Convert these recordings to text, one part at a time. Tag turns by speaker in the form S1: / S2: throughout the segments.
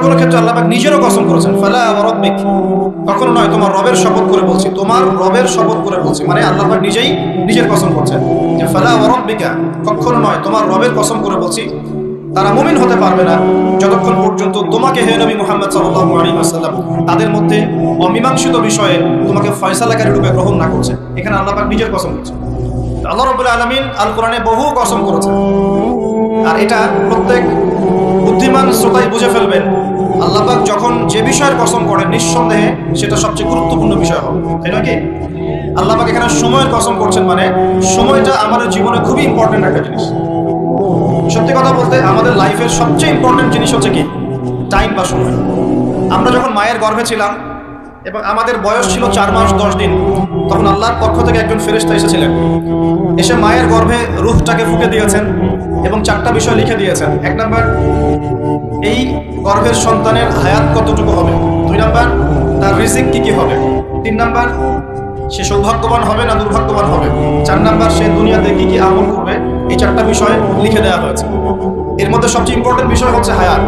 S1: কোনো ক্ষেত্রে আল্লাহ পাক নিজেরও কসম করেছেন, ফালা ওয়া রাব্বিক, কখনো নয় তোমার রবের শপথ করে বলছি, তোমার রবের শপথ করে বলছি, মানে আল্লাহ পাক নিজেই নিজের কসম করছেন যে ফালা ওয়া রাব্বিকা, কখনো নয় তোমার রবের কসম করে বলছি, তারা মুমিন হতে পারবে না যতক্ষণ পর্যন্ত তোমাকে হে নবী মুহাম্মদ সাল্লাল্লাহু আলাইহি ওয়াসাল্লাম তাদের মধ্যে অমীমাংসিত বিষয়ে তোমাকে ফয়সালাকারী রূপে গ্রহণ না করছে। এখানে আল্লাহ পাক নিজের কসম করছেন। আল্লাহ রাব্বুল আলামিন আল কোরআনে বহু কসম করেছেন, আর এটা প্রত্যেক বুদ্ধিমান শ্রোতাই বুঝে ফেলবেন। আল্লাহ পাক যখন যে বিষয়ের কসম করেন নিঃসন্দেহে সেটা সবচেয়ে গুরুত্বপূর্ণ বিষয় হবে, তাই নয় কি? আল্লাহ পাক এখানে সময়ের কসম করছেন, মানে সময়টা আমাদের জীবনে খুবই ইম্পর্টেন্ট একটা জিনিস। সত্যি কথা বলতে আমাদের লাইফের সবচেয়ে ইম্পর্টেন্ট জিনিস হচ্ছে কি? টাইম বা সময়। আমরা যখন মায়ের গর্ভে ছিলাম এবং আমাদের বয়স ছিল 4 মাস 10 দিন, তখন আল্লাহর পক্ষ থেকে একজন ফেরেশতা এসেছিলেন, এসে মায়ের গর্ভে রূহটাকে ফুঁকে দিয়েছেন এবং 4টা বিষয় লিখে দিয়েছেন। 1 নাম্বার, এই গর্ভের সন্তানের হায়াত কতটুকু হবে। 2 নাম্বার, তার রিজিক কি হবে। 3 নাম্বার, সে সৌভাগ্যবান হবে না দুর্ভাগ্যবান হবে। 4 নাম্বার, সে দুনিয়াতে কি আমল করবে। এই 4টা বিষয় লিখে দেওয়া হয়েছে। এর মধ্যে সবচেয়ে ইম্পর্টেন্ট বিষয় হচ্ছে হায়াত,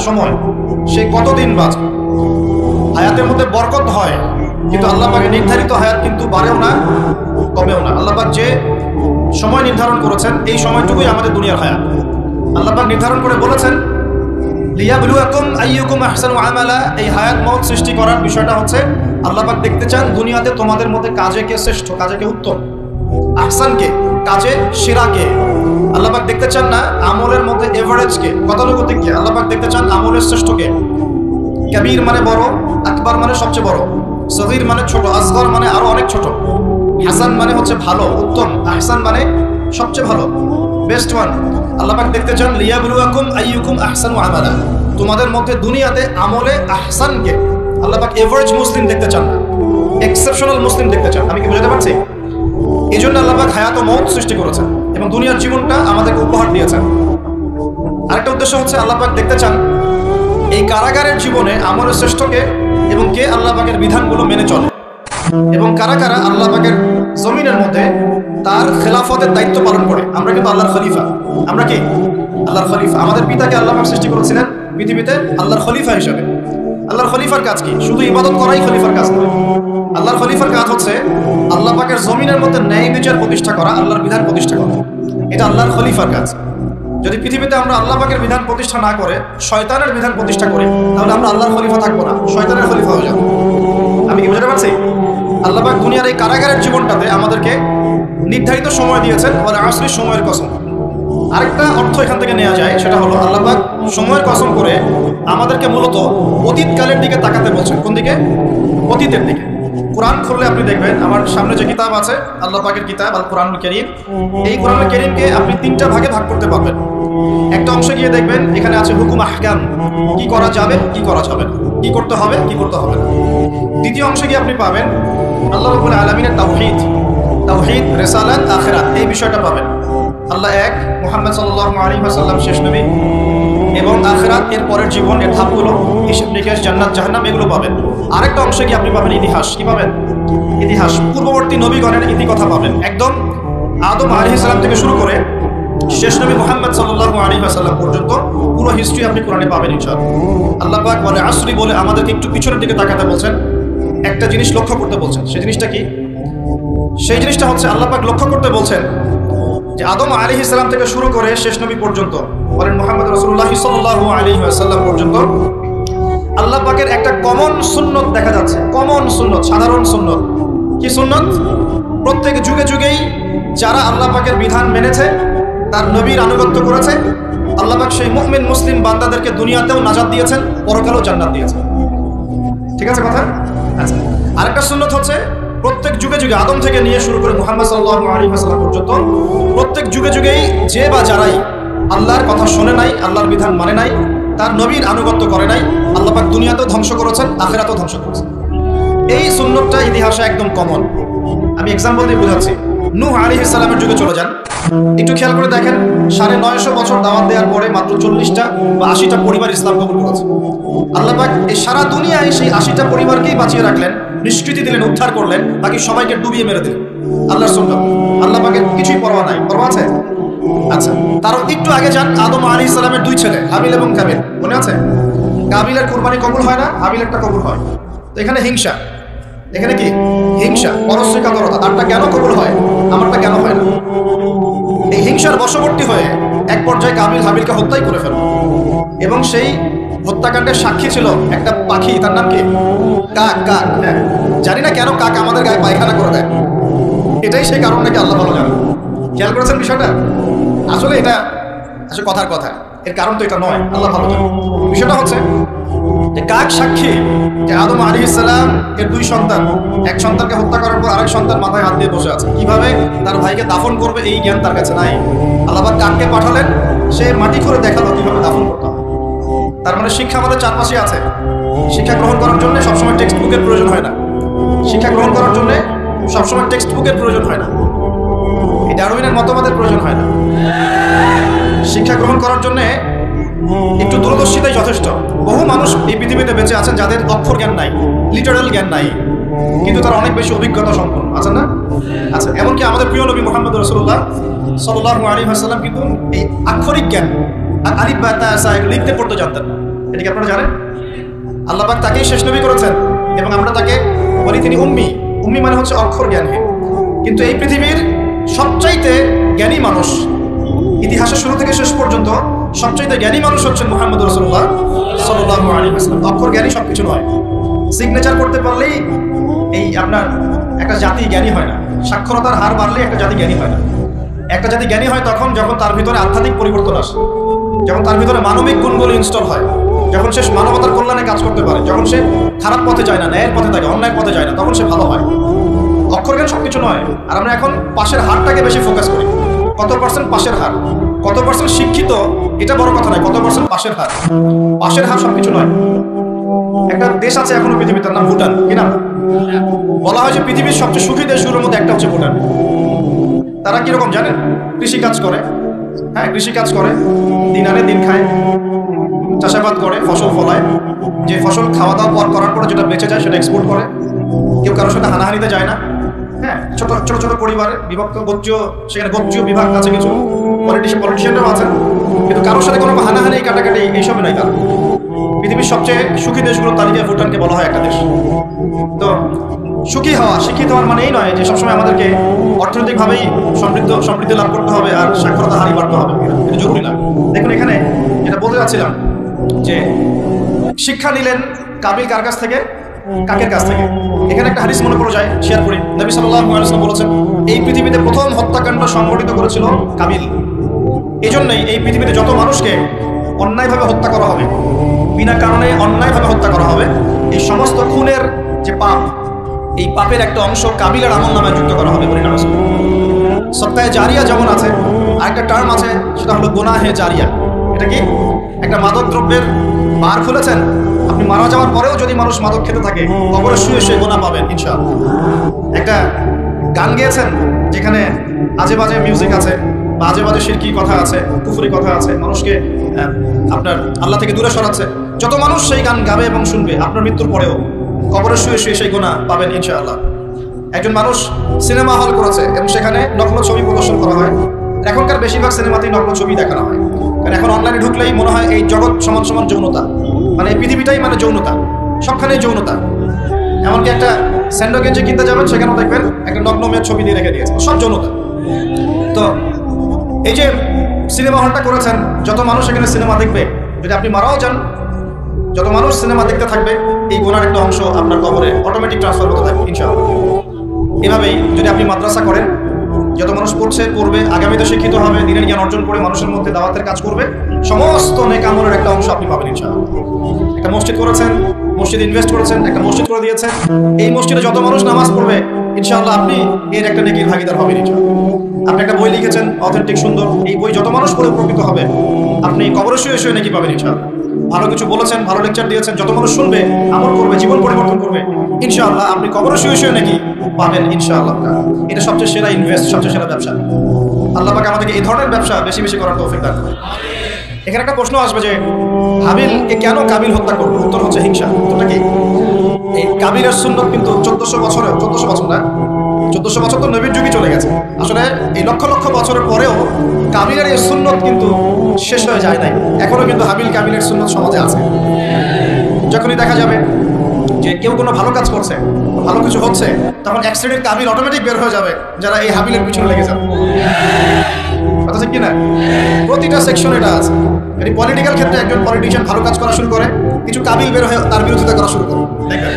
S1: সময়, সে কতদিন বাঁচবে। হায়াতের মধ্যে বরকত হয়, কিন্তু আল্লাহ পাকের নির্ধারিত হায়াত কিন্তু বাড়েও না কমেও না। আল্লাহ পাক যে সময় নির্ধারণ করেছেন এই সময়টুকুই আমাদের দুনিয়ার হায়াত। আল্লাহ পাক নির্ধারণ করে বলেছেন লিয়াবলুয়াকুম আইয়ুকুম আহসানু আমালা। এই হায়াত মওত সৃষ্টি করার বিষয়টা হচ্ছে আল্লাহ পাক দেখতে চান দুনিয়াতে তোমাদের মধ্যে কাজে কে শ্রেষ্ঠ, কাজে কে উত্তম, আহসান কে, কাজে সেরা কে। আল্লাহ পাক দেখতে চান না আমলের মধ্যে এভারেজ কে, গতানুগতিক কে। আল্লাহ পাক দেখতে চান আমলের শ্রেষ্ঠ কে। কবির মানে বড়, আকবর মানে সবচেয়ে বড়, সগীর মানে ছোট, আসগর মানে আরো অনেক ছোট, হাসান মানে হচ্ছে ভালো, উত্তম, আহসান মানে সবচেয়ে ভালো, বেস্ট ওয়ান। আল্লাহ পাক দেখতে চান লিয়াবলুয়াকুম আইয়ুকুম আহসানু আমালা, তোমাদের মধ্যে দুনিয়াতে আমলে আহসান কে। আল্লাহ পাক এভারেজ মুসলিম দেখতে চান না, এক্সেপশনাল মুসলিম দেখতে চান। আমি কি বুঝাতে পারছি? এই জন্য আল্লাহ পাক হায়াত ও মওত সৃষ্টি করেছেন এবং দুনিয়ার জীবনটা আমাদেরকে উপহার দিয়েছেন। আরেকটা উদ্দেশ্য হচ্ছে আল্লাহ পাক দেখতে চান এই কারাগারের জীবনে আমলের শ্রেষ্ঠকে এবং কে আল্লাহ পাকের বিধানগুলো মেনে চলে, এবং কারা কারা আল্লাহ পাকের জমিনের মধ্যে তার খেলাফতের দায়িত্ব পালন করে। আমরা কিন্তু আল্লাহর খলিফা, আমরা কি আল্লাহর খলিফা। আমাদের পিতাকে আল্লাহ পাক সৃষ্টি করেছিলেন পৃথিবীতে আল্লাহর খলিফা হিসেবে। আল্লাহর খলিফার কাজ কি? শুধু ইবাদত করাই খলিফার কাজ নয়। আল্লাহর খলিফার কাজ হচ্ছে আল্লাহ পাকের জমিনের মধ্যে ন্যায় বিচার প্রতিষ্ঠা করা, আল্লাহর বিধান প্রতিষ্ঠা করা। এটা আল্লাহর খলিফার কাজ। যদি পৃথিবীতে আমরা আল্লাহ পাকের বিধান প্রতিষ্ঠা না করে শয়তানের বিধান প্রতিষ্ঠা করি, তাহলে আমরা আল্লাহর খলিফা থাকবো না, শয়তানের খলিফা হয়ে যাবো। আমি কি বুঝতে পারছি? আল্লাহ পাক দুনিয়ার এই কারাগারের জীবনটাতে আমাদেরকে নির্ধারিত সময় দিয়েছেন, বলে আসলে সময়ের কসম। আরেকটা অর্থ এখান থেকে নেওয়া যায়, সেটা হলো আল্লাহ পাক সময়ের কসম করে আমাদেরকে মূলত অতীতকালের দিকে তাকাতে বলছেন। কোন দিকে? অতীতের দিকে। কোরআন খুললে আপনি দেখবেন, আমার সামনে যে কিতাব আছে আল্লাহ পাকের কিতাব আল কোরআনুল কারীম, এই কোরআনুল কারীমকে আপনি 3টা ভাগে ভাগ করতে পারবেন। একটা অংশে গিয়ে দেখবেন এখানে আছে হুকুম আহকাম, কি করা যাবে কি করা যাবে না, কি করতে হবে কি করতে হবে না। দ্বিতীয় অংশে গিয়ে আপনি পাবেন আল্লাহ রাব্বুল আলামিনের তাওহীদ, রিসালাত, আখিরাত, এই বিষয়টা পাবেন। আল্লাহ এক, মুহাম্মদ সাল্লাল্লাহু আলাইহি ওয়াসাল্লাম শেষ নবী, এবং আখিরাত, এর পরের জীবন, এর ধাপগুলো, হিসাব নিকেশ, জান্নাত জাহান্নাম, এগুলো পাবেন। আরেকটা অংশে গিয়ে আপনি পাবেন ইতিহাস। কি পাবেন? ইতিহাস, পূর্ববর্তী নবীগণের ইতিকথা পাবেন। একদম আদম আলাইহিস সালাম থেকে শুরু করে শেষ নবী মুহাম্মদ সাল্লাল্লাহু আলাইহি ওয়াসাল্লাম পর্যন্ত পুরো হিস্ট্রি আপনি কোরআনে পাবেন ইনশাআল্লাহ। আল্লাহ পাক বলে আসরি বলে আমাদেরকে একটু পিছনের দিকে তাকাতে বলছেন, একটা জিনিস লক্ষ্য করতে বলছেন। সেই জিনিসটা কি? সেই জিনিসটা হচ্ছে আল্লাহ পাক লক্ষ্য করতে বলছেন যে আদম আলাইহিস সালাম থেকে শুরু করে শেষ নবী পর্যন্ত, বলেন মুহাম্মদ রাসূলুল্লাহ সাল্লাল্লাহু আলাইহি ওয়াসাল্লাম পর্যন্ত আল্লাহ পাকের একটা কমন সুন্নত দেখা যাচ্ছে। কমন সুন্নত, সাধারণ সুন্নত। কি সুন্নত? প্রত্যেক যুগে যুগেই যারা আল্লাহ পাকের বিধান মেনেছে, তার নবীর আনুগত্য করেছে, আল্লাহ পাক সেই মুমিন মুসলিম বান্দাদেরকে দুনিয়াতেও নাজাত দিয়েছেন, পরকালেও জান্নাত দিয়েছেন। ঠিক আছে কথা? আচ্ছা, আরেকটা সুন্নত হচ্ছে প্রত্যেক যুগে যুগে আদম থেকে নিয়ে শুরু করে মুহাম্মদ সাল্লাল্লাহু আলাইহি ওয়াসাল্লাম পর্যন্ত প্রত্যেক যুগে যুগেই যে বা যারাই আল্লাহর কথা শোনে নাই, আল্লাহর বিধান মানে নাই, তার নবীর আনুগত্য করে নাই, আল্লাহ পাক দুনিয়াতেও ধ্বংস করেছেন, আখিরাতেও ধ্বংস করেছেন। এই সুন্নতটা ইতিহাসে একদম কমন। আমি এক্সাম্পল দিয়ে বোঝাচ্ছি। নূহ আলাইহিস সালামের যুগে চলে যান, একটু খেয়াল করে দেখেন, 950 বছর দাওয়াত দেওয়ার পরে মাত্র 40টা বা 80টা পরিবার ইসলাম কবুল করেছে। আল্লাহ পাক এই সারা দুনিয়ায় সেই 80টা পরিবারকেই বাঁচিয়ে রাখলেন, নিষ্কৃতি দিলেন, উদ্ধার করলেন, বাকি সবাইকে ডুবিয়ে মেরে দিলেন। আল্লাহর সুন্নাত, আল্লাহ পাকের কিছুই পরোয়া নাই। পরোয়া আছে? আচ্ছা, তারও একটু আগে যান, আদম আলাইহিস সালামের 2 ছেলে হাবিল এবং কাবিল, মনে আছে? কাবিলের কুরবানি কবুল হয় না, হাবিলেরটা কবুল হয়। তো এখানে হিংসা, এখানে কি হিংসা, পরশ্রীকাতরতা, তারটা কেন কবুল হয়, আমারটা কেন হয় না। এই হিংসার বশবর্তী হয়ে এক পর্যায়ে কাবিল হাবিলকে হত্যাই করে ফেলল, এবং সেই হত্যাকাণ্ডের সাক্ষী ছিল একটা পাখি, তার নাম কি কাক। কাক, হ্যাঁ, জানি না কেন কাক আমাদের গায়ে পায়খানা করে দেয়, এটাই সেই কারণ নাকি আল্লাহ ভালো জানে। খেয়াল করেছেন বিষয়টা? আসলে এটা আসলে কথার কথা, এর কারণ তো এটা নয়, আল্লাহ ভালো জানে। বিষয়টা হচ্ছে যে কাক সাক্ষী যে আদম আলাইহিস সালাম এর দুই সন্তান, এক সন্তানকে হত্যা করার পর আরেক সন্তান মাথায় হাত দিয়ে বসে আছে, কিভাবে তার ভাইকে দাফন করবে এই জ্ঞান তার কাছে নাই। আল্লাহ পাক কাককে পাঠালেন, সে মাটি করে দেখালো কিভাবে দাফন করতে হবে। তার মানে শিক্ষা আমাদের চারপাশে আছে। শিক্ষা গ্রহণ করার জন্য সবসময় টেক্সট বুকের প্রয়োজন হয় না। শিক্ষা গ্রহণ করার জন্য সবসময় টেক্সট বুকের প্রয়োজন হয় না, এই ডারউইনের মতবাদের প্রয়োজন হয় না। শিক্ষা গ্রহণ করার জন্য একটু দূরদর্শিতাই যথেষ্ট। বহু মানুষ এই পৃথিবীতে বেঁচে আছেন যাদের অক্ষর জ্ঞান নাই, লিটারাল জ্ঞান নাই, কিন্তু তারা অনেক বেশি অভিজ্ঞতা সম্পন্ন আছেন না? আচ্ছা, এমনকি আমাদের প্রিয় নবী মুহাম্মদ রাসূলুল্লাহ সাল্লাল্লাহু আলাইহি ওয়াসাল্লাম কিন্তু এই আক্ষরিক জ্ঞান আলিফ বা তা সা লিখতে পড়তে জানতেন না। এটা কি আপনারা জানেন? আল্লাহ পাক তাকেই শেষ নবী করেছেন, এবং আমরা তাকে বলি তিনি উম্মি। উম্মি মানে হচ্ছে অক্ষর জ্ঞানহীন। কিন্তু এই পৃথিবীর সবচাইতে জ্ঞানী মানুষ, ইতিহাসের শুরু থেকে শেষ পর্যন্ত সবচাইতে জ্ঞানী মানুষ হচ্ছেন মুহাম্মদ রাসূলুল্লাহ সাল্লাল্লাহু আলাইহি ওয়াসাল্লাম। অক্ষর জ্ঞানী সবকিছু নয়। সিগনেচার করতে পারলেই এই আপনার একটা জাতি জ্ঞানী হয় না। সাক্ষরতার হার বাড়লেই একটা জাতি জ্ঞানী হয় না। একটা জাতি জ্ঞানী হয় তখন যখন তার ভিতরে আধ্যাত্মিক পরিবর্তন আসে, যখন তার ভিতরে মানবিক গুণগুলো ইনস্টল হয়, যখন সে মানবতার কল্যাণে কাজ করতে পারে, যখন সে খারাপ পথে যায় না, ন্যায়ের পথে থাকে, অন্যায়ের পথে যায় না, তখন সে ভালো হয়। অক্ষর জ্ঞান সবকিছু নয়। আর আমরা এখন পাশের হারটাকে বেশি ফোকাস করি। কত পার্সেন্ট পাশের হার, কত পার্সেন্ট শিক্ষিত, এটা বড় কথা নয়, কত পার্সেন্ট পাশের হার। পাশের হার সবকিছু নয়। একটা দেশ আছে এখনো পৃথিবীর, তার নাম ভুটান। কি নাম? বলা হয় যে পৃথিবীর সবচেয়ে সুখী দেশগুলোর মধ্যে একটা হচ্ছে ভুটান। তারা কিরকম জানেন? কৃষিকাজ করে, হ্যাঁ কৃষিকাজ করে, দিন আনে দিন খায়, চাষাবাদ করে, ফসল ফলায়, যে ফসল খাওয়া দাওয়া করার পরে যেটা বেঁচে যায় সেটা এক্সপোর্ট করে। কেউ কারোর সাথে হানাহানিতে যায় না। হ্যাঁ, ছোট ছোট ছোট পরিবারে বিভক্ত, গোত্রীয়, সেখানে গোত্রীয় বিভাগ আছে, কিছু পলিটিশিয়ানরাও আছেন, কিন্তু কারোর সাথে কোনো হানাহানি কাটাকাটি এইসবই নাই তারা। পৃথিবীর সবচেয়ে সুখী দেশগুলোর তালিকায় ভুটানকে বলা হয় একটা দেশ। তো সুখী হওয়া, শিক্ষিত হওয়ার মানে এই নয় যে সবসময় আমাদেরকে অর্থনৈতিকভাবেই সমৃদ্ধি লাভ করতে হবে আর সাক্ষরতা হারই বাড়তে হবে, এটা জরুরি না। দেখুন এখানে যেটা বলতে যাচ্ছিলাম যে শিক্ষা নিলেন কাবিল কার কাছ থেকে? কাকের কাছ থেকে। এখানে একটা হাদিস মনে পড়ে যায়, শেয়ার করি। নবী সাল্লাল্লাহু আলাইহি ওয়াসাল্লাম বলেছেন এই পৃথিবীতে প্রথম হত্যাকাণ্ড সংঘটিত করেছিল কাবিল। এই জন্যই এই পৃথিবীতে যত মানুষকে অন্যায়ভাবে হত্যা করা হবে, বিনা কারণে অন্যায়ভাবে হত্যা করা হবে, এই সমস্ত খুনের যে পাপ, এই পাপের একটা অংশ কাবিলের আমল নামায় যুক্ত করা হবে। বলি না সপ্তাহে জারিয়া যেমন আছে, আরেকটা টার্ম আছে, সেটা হলো গুনাহে জারিয়া। এটা কি? একটা মাদক দ্রব্যের বার খুলেছেন, আপনি মারা যাওয়ার পরেও যদি মানুষ মাদক খেতে থাকে, কবরে শুয়ে শুয়ে গুনাহ পাবেন ইনশাআল্লাহ। একটা গান গেয়েছেন যেখানে আজে বাজে মিউজিক আছে, বাজে বাজে শিরকি কথা আছে, কুফরি কথা আছে, মানুষকে আপনার আল্লাহ থেকে দূরে সরাচ্ছে, যত মানুষ সেই গান গাবে এবং শুনবে, আপনার মৃত্যুর পরেও কবরে শুয়ে শুয়ে সেই গুনাহ পাবেন ইনশাআল্লাহ। একজন মানুষ সিনেমা হল করেছে এবং সেখানে নকল ছবি প্রদর্শন করা হয়। এখনকার বেশিরভাগ সিনেমাতেই নকল ছবি দেখানো হয়, কারণ এখন অনলাইনে ঢুকলেই মনে হয় এই জগৎ সমান সমান যৌনতা, মানে এই পৃথিবীটাই মানে যৌনতা, সবখানেই যৌনতা। এমনকি একটা স্যান্ডো গেঞ্জি কিনতে যাবেন, সেখানেও দেখবেন একটা নগ্ন মেয়ের ছবি দিয়ে রেখে দিয়েছে, সব যৌনতা। তো এই যে সিনেমা হলটা করেছেন, যত মানুষ এখানে সিনেমা দেখবে, যদি আপনি মারাও যান, যত মানুষ সিনেমা দেখতে থাকবে, এই গুনার একটা অংশ আপনার কবরে অটোমেটিক ট্রান্সফার হতে থাকবে ইনশাআল্লাহ। এভাবেই যদি আপনি মাদ্রাসা করেন, যত মানুষ পড়বে, আগামীতে শিক্ষিত হবে, দিনের জ্ঞান অর্জন করে মানুষের মধ্যে দাওয়াতের কাজ করবে, সমস্ত নেক আমলের একটা অংশ আপনি পাবেন ইনশাআল্লাহ। একটা মসজিদ করেছেন, মসজিদে ইনভেস্ট করেছেন, একটা মসজিদ করে দিয়েছেন, এই মসজিদে যত মানুষ নামাজ পড়বে ইনশাআল্লাহ আপনি এর একটা নেকির ভাগীদার হবেন ইনশাআল্লাহ। আপনি একটা বই লিখেছেন অথেন্টিক সুন্দর, এই বই যত মানুষ পড়ে উপকৃত হবে, আপনি কবরে শুয়ে শুয়ে নেকি পাবেন ইনশাআল্লাহ। ভালো কিছু বলেছেন, ভালো লেকচার দিয়েছেন, যত মানুষ শুনবে, আমল করবে, জীবন পরিবর্তন করবে, ইনশাআল্লাহ আপনি কবরে শুয়ে শুয়ে নাকি পাবেন ইনশাআল্লাহ। এটা সবচেয়ে সেরা ইনভেস্ট, সবচেয়ে সেরা ব্যবসা। আল্লাহ পাক আমাদেরকে এই ধরনের ব্যবসা বেশি বেশি করার তৌফিক দান করুন। এখানে একটা প্রশ্ন আসবে যে হাবিলকে কেন কাবিল হত্যা করলো? উত্তর হচ্ছে হিংসা। উত্তরটা কি? এই কাবিলের সুন্নত কিন্তু 1400 বছর না, 1400 বছর তো নবীর যুগই চলে গেছে। আসলে এই লক্ষ লক্ষ বছরের পরেও কাবিলের এই সুন্নত কিন্তু শেষ হয়ে যায় নাই, এখনো কিন্তু হাবিল কাবিলের সুন্নত সমাজে আছে। যখনই দেখা যাবে যে কেউ কোনো ভালো কাজ করছে, ভালো কিছু হচ্ছে, তখন এক শ্রেণীর কাবিল অটোমেটিক বের হয়ে যাবে যারা এই হাবিলের পিছনে লেগে যাবে। কথা ঠিক কিনা? প্রতিটা সেকশন এটা আছে। এই পলিটিক্যাল ক্ষেত্রে একজন পলিটিশিয়ান ভালো কাজ করা শুরু করে, কিছু কাবিল বের হয়ে তার বিরোধিতা করা শুরু করে। দেখবেন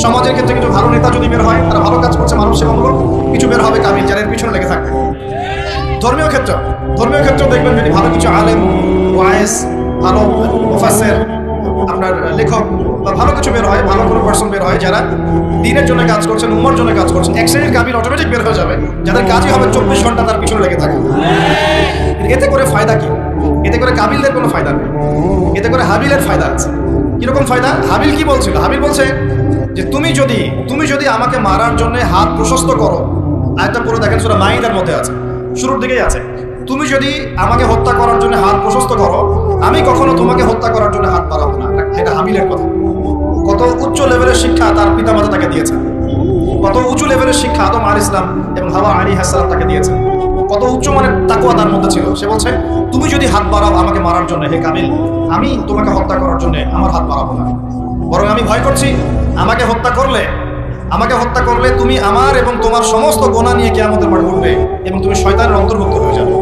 S1: সমাজের ক্ষেত্রে কিছু ভালো নেতা যদি বের হয়, তারা ভালো কাজ করছে, মানব সেবামূলক, কিছু বের হবে কাবিল যারা এর পিছনে লেগে থাকবে। ধর্মীয় ক্ষেত্রেও দেখবেন যদি ভালো কিছু আলেম, ওয়াইজ, ভালো মুফাসসির, আপনার লেখক বা ভালো কিছু বের হয়, ভালো কোনো পার্সন বের হয় যারা দ্বীনের জন্য কাজ করছেন, উম্মার জন্য কাজ করছেন, এক শ্রেণীর কাবিল অটোমেটিক বের হয়ে যাবে যাদের কাজই হবে 24 ঘন্টা তার পিছনে লেগে থাকে। এতে করে ফায়দা কি? এতে করে কাবিলদের কোনো ফায়দা নেই, এতে করে হাবিলের ফায়দা আছে। কিরকম ফায়দা? হাবিল কি বলছিল? হাবিল বলছে যে তুমি যদি আমাকে মারার জন্য হাত প্রশস্ত করো, আয়াতটা পুরো দেখেন সূরা মাইদার মধ্যে আছে, শুরুর দিকেই আছে, তুমি যদি আমাকে হত্যা করার জন্য হাত প্রশস্ত করো, আমি কখনো তোমাকে হত্যা করার জন্য হাত বাড়াবো না। এটা হাবিলের কথা। কত উচ্চ লেভেলের শিক্ষা তার পিতামাতা তাকে দিয়েছে, কত উঁচু লেভেলের শিক্ষা আদম আলাইহিস সালাম এবং হাওয়া আলাইহিস সালাম তাকে দিয়েছে, কত উচ্চ মানের তাকওয়া তার মধ্যে ছিল। সে বলছে তুমি যদি হাত বাড়াও আমাকে মারার জন্য, হে কাবিল, আমি তোমাকে হত্যা করার জন্য আমার হাত বাড়াবো না, বরং আমি ভয় করছি আমাকে হত্যা করলে তুমি আমার এবং তোমার সমস্ত গুনাহ নিয়ে কিয়ামতের মাঠে উঠবে এবং তুমি শয়তানের অন্তর্ভুক্ত হয়ে যাবে।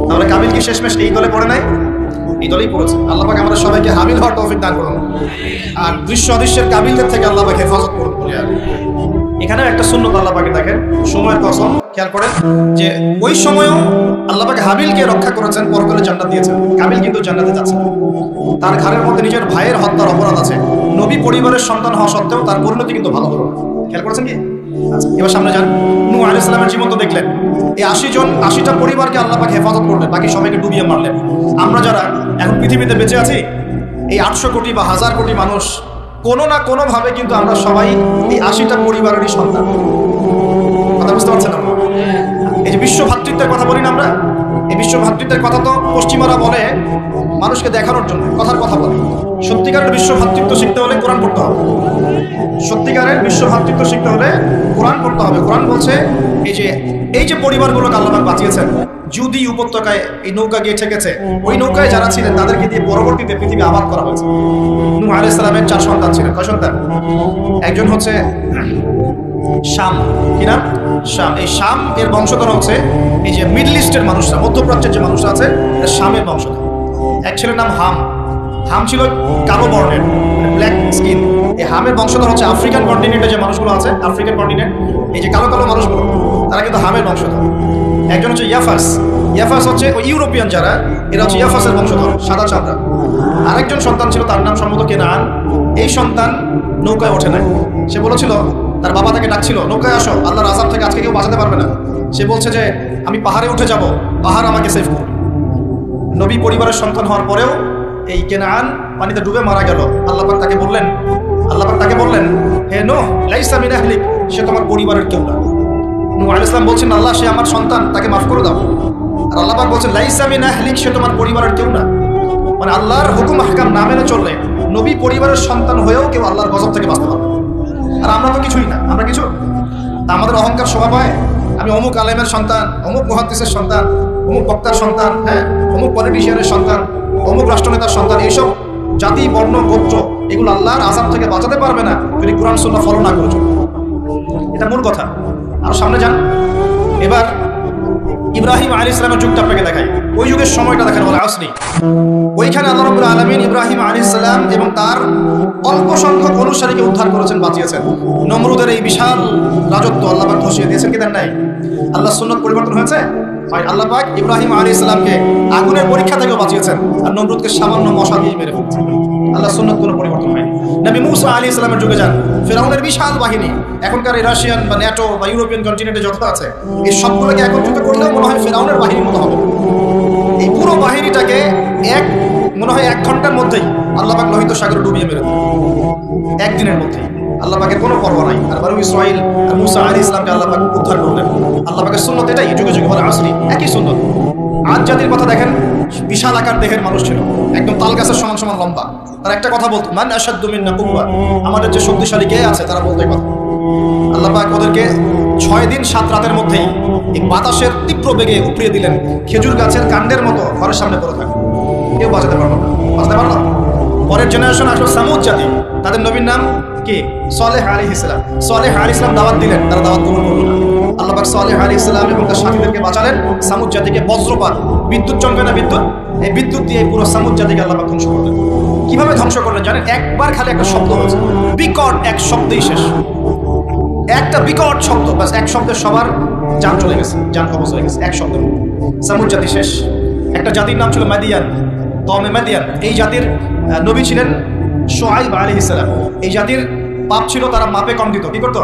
S1: তাহলে কাবিল কি শেষমেশ এই দলে পড়ে নাই? এই দলেই পড়েছে। আল্লাহ পাক আমাদের সবাইকে হাবিল হওয়ার তৌফিক দান করুন, আর দৃশ্য অদৃশ্যের কাবিলদের থেকে আল্লাহ পাক হেফাজত করুন বলে। এখানেও একটা সুন্নত আল্লাহ পাকে দেখেন, সময়ের কসম, খেয়াল করেন যে ওই সময়ও আল্লাহ পাক হাবিলকে রক্ষা করেছেন, পরকালে জান্নাত দিয়েছেন। কাবিল কিন্তু জান্নাতে যাচ্ছে, তার ঘরের মধ্যে নিজের ভাইয়ের হত্যার অপরাধ আছে, নবী পরিবারের সন্তান হওয়া সত্ত্বেও তার পরিণতি কিন্তু ভালো হলো। খেয়াল করেছেন কি? আচ্ছা, এবার সামনে যান। নূহ আলাইহিস সালামের জীবন তো দেখলেন, এই 80টা পরিবারকে আল্লাহ পাক হেফাজত করলেন, বাকি সবাইকে ডুবিয়ে মারলেন। আমরা যারা এখন পৃথিবীতে বেঁচে আছি, এই 800 কোটি বা 1000 কোটি মানুষ, কোনো না কোনো ভাবে কিন্তু আমরা সবাই এই 80টা পরিবারেরই সন্তান। কথা বুঝতে পারছেন আমরা? এই যে বিশ্ব ভ্রাতৃত্বের কথা বলি না আমরা, এই বিশ্ব ভ্রাতৃত্বের কথা তো পশ্চিমারা বলে মানুষকে দেখানোর জন্য, কথার কথা বলে। সত্যিকারের বিশ্ব ভ্রাতৃত্ব শিখতে হলে কোরআন পড়তে হবে। সত্যিকারের বিশ্ব ভ্রাতৃত্ব শিখতে হলে কোরআন পড়তে হবে। কোরআন বলছে এই যে পরিবারগুলোকে আল্লাহ পাক বাঁচিয়েছেন, জুদি উপত্যকায় এই নৌকা গিয়ে ঠেকেছে, ওই নৌকায় যারা ছিলেন তাদেরকে দিয়ে পরবর্তীতে পৃথিবী আবাদ করা হয়েছে। নূহ আলাইহিস সালামের 4 সন্তান ছিলেন। কয় সন্তান? একজন হচ্ছে শাম, কি নাম? শাম। এই শাম এর বংশধর হচ্ছে এই যে মিডল ইস্টের মানুষরা, মধ্যপ্রাচ্যের যে মানুষরা আছে, এটা শামের বংশধর। এক ছেলের নাম হাম। হাম ছিল কালো বর্ণের, ব্ল্যাক স্কিন। এই হামের বংশধর হচ্ছে আফ্রিকান কন্টিনেন্টে যে মানুষগুলো আছে, আফ্রিকান কন্টিনেন্ট, এই যে কালো কালো মানুষগুলো, তারা কিন্তু হামের বংশধর। একজন হচ্ছে ইয়াফাস হচ্ছে ওই ইউরোপিয়ান যারা, এরা হচ্ছে ইয়াফাসের বংশধর, সাদা চামড়া। আরেকজন সন্তান ছিল, তার নাম সম্ভবত কেনান। এই সন্তান নৌকায় ওঠে নাই। সে বলেছিল, তার বাবা তাকে ডাকছিল, নৌকায় আসো, আল্লাহর আযাব থেকে আজকে কেউ বাঁচাতে পারবে না। সে বলছে যে আমি পাহাড়ে উঠে যাব, পাহাড় আমাকে সেভ করবে। নবী পরিবারের সন্তান হওয়ার পরেও এই কেনান পানিতে ডুবে মারা গেল। আল্লাহ পাক তাকে বললেন, হে নূহ, লাইসা মিন আহলিক, সে তোমার পরিবারের কেউ না। নূহ আলাইহিস সালাম বলছেন, আল্লাহ, সে আমার সন্তান, তাকে মাফ করে দাও। আর আল্লাহ পাক বলছেন, লাইসা মিন আহলিক, সে তোমার পরিবারের কেউ না। মানে আল্লাহর হুকুম আহকাম না মেনে চললে নবী পরিবারের সন্তান হয়েও কেউ আল্লাহর গজব থেকে বাঁচতে পারবে। আর আমরা তো কিছুই না, আমরা কিছু। তা আমাদের অহংকার শোভা পায়, আমি অমুক আলেমের সন্তান, অমুক মুহাদ্দিসের সন্তান, অমুক বক্তার সন্তান, হ্যাঁ, অমুক পলিটিশিয়ানের সন্তান, অমুক রাষ্ট্রনেতার সন্তান। এইসব জাতি, বর্ণ, গোত্র, এগুলো আল্লাহর আযাব থেকে বাঁচাতে পারবে না যদি কোরআন সুন্নাহ ফলো না করে চলে। এটা মূল কথা। আর সামনে যান। এবার ইব্রাহিম আলাইহিস সালামের যুগটা আপনাকে দেখাই, ওই যুগের সময়টা দেখেন, বলে আসরি। ওইখানে আল্লাহ রাব্বুল আলামিন ইব্রাহিম আলাইহিস সালাম এবং তার অল্প সংখ্যক অনুসারীকে উদ্ধার করেছেন, বাঁচিয়েছেন। নমরুদের এই বিশাল রাজত্ব আল্লাহ পাক ধসিয়ে দিয়েছেন কি দেন নাই? আল্লাহ সুন্নাত পরিবর্তন হয়েছে। আল্লাহ পাক ইব্রাহিম আলাইহিস সালামকে আগুনের পরীক্ষা থেকেও বাঁচিয়েছেন, আর নমরুদকে সামান্য মশা দিয়ে মেরে ফেলেছেন। আল্লাহ সুন্নাত কোনো পরিবর্তন হয়নি। নবী মূসা আলাইহিস সালামের যুগে যান, ফিরআউনের বিশাল বাহিনী, এখনকার এই রাশিয়ান বা ন্যাটো বা ইউরোপিয়ান কন্টিনেন্টে যত আছে, এই সবগুলোকে একত্রিত করলেও মনে হয় ফিরআউনের বাহিনীর মতো হবে। এই পুরো বাহিনীটাকে মনে হয় 1 ঘন্টার মধ্যেই আল্লাহ পাক লোহিত সাগরে ডুবিয়ে মেরে দিলেন, একদিনের মধ্যেই। আল্লাহ পাকের কোনো পরোয়া নাই। আর বনু ইসরাঈল আর মূসা আলাইহিস সালামকে আল্লাহ পাক উদ্ধার করলেন। আল্লাহ পাকের সুন্নাত এটাই, যুগে যুগে বলে আসরি, একই সুন্নাত। আদ জাতির কথা দেখেন, বিশাল আকার দেহের মানুষ ছিল, একদম তাল গাছের সমান সমান লম্বা। তার একটা কথা বলতো, মান আশাদ্দু মিন্না কুওয়া, আমাদের যে শক্তিশালী কে আছে, তারা বলতো এই কথা। আল্লাহ পাক ওদেরকে 6 দিন 7 রাতের মধ্যেই এই বাতাসের তীব্র বেগে উপড়িয়ে দিলেন, খেজুর গাছের কাণ্ডের মতো ঘরের সামনে পড়ে থাকে, কেউ বাঁচাতে পারলো না। পরের জেনারেশন আসলো সামুদ জাতি, তাদের নবীর নাম কি? সালেহ আলাইহিস সালাম। সালেহ আলাইহিস সালাম দাওয়াত দিলেন, তারা দাওয়াত কবুল করলো না। আল্লাহ পাক সালেহ আলাইহিস সালাম এবং তার সাথীদেরকে বাঁচালেন সামুদ জাতিকে বজ্রপাত, বিদ্যুৎ চমকে না বিদ্যুৎ, এই বিদ্যুৎ দিয়ে পুরো সামুদ জাতিকে আল্লাহ পাক ধ্বংস করলেন। কিভাবে ধ্বংস করলেন জানেন? একবার খালি একটা শব্দ হয়েছে, বিকট এক শব্দেই শেষ। একটা বিকট শব্দ, বাস এক শব্দে সবার জান চলে গেছে, জান কবজ হয়ে গেছে এক শব্দের। সামুদ জাতি শেষ। একটা জাতির নাম ছিল মাদিয়ান, কওমে মাদিয়ান। এই জাতির নবী ছিলেন শুআইব আলাইহিস সালাম। এই জাতির পাপ ছিল তারা মাপে কম দিত। কি করতো?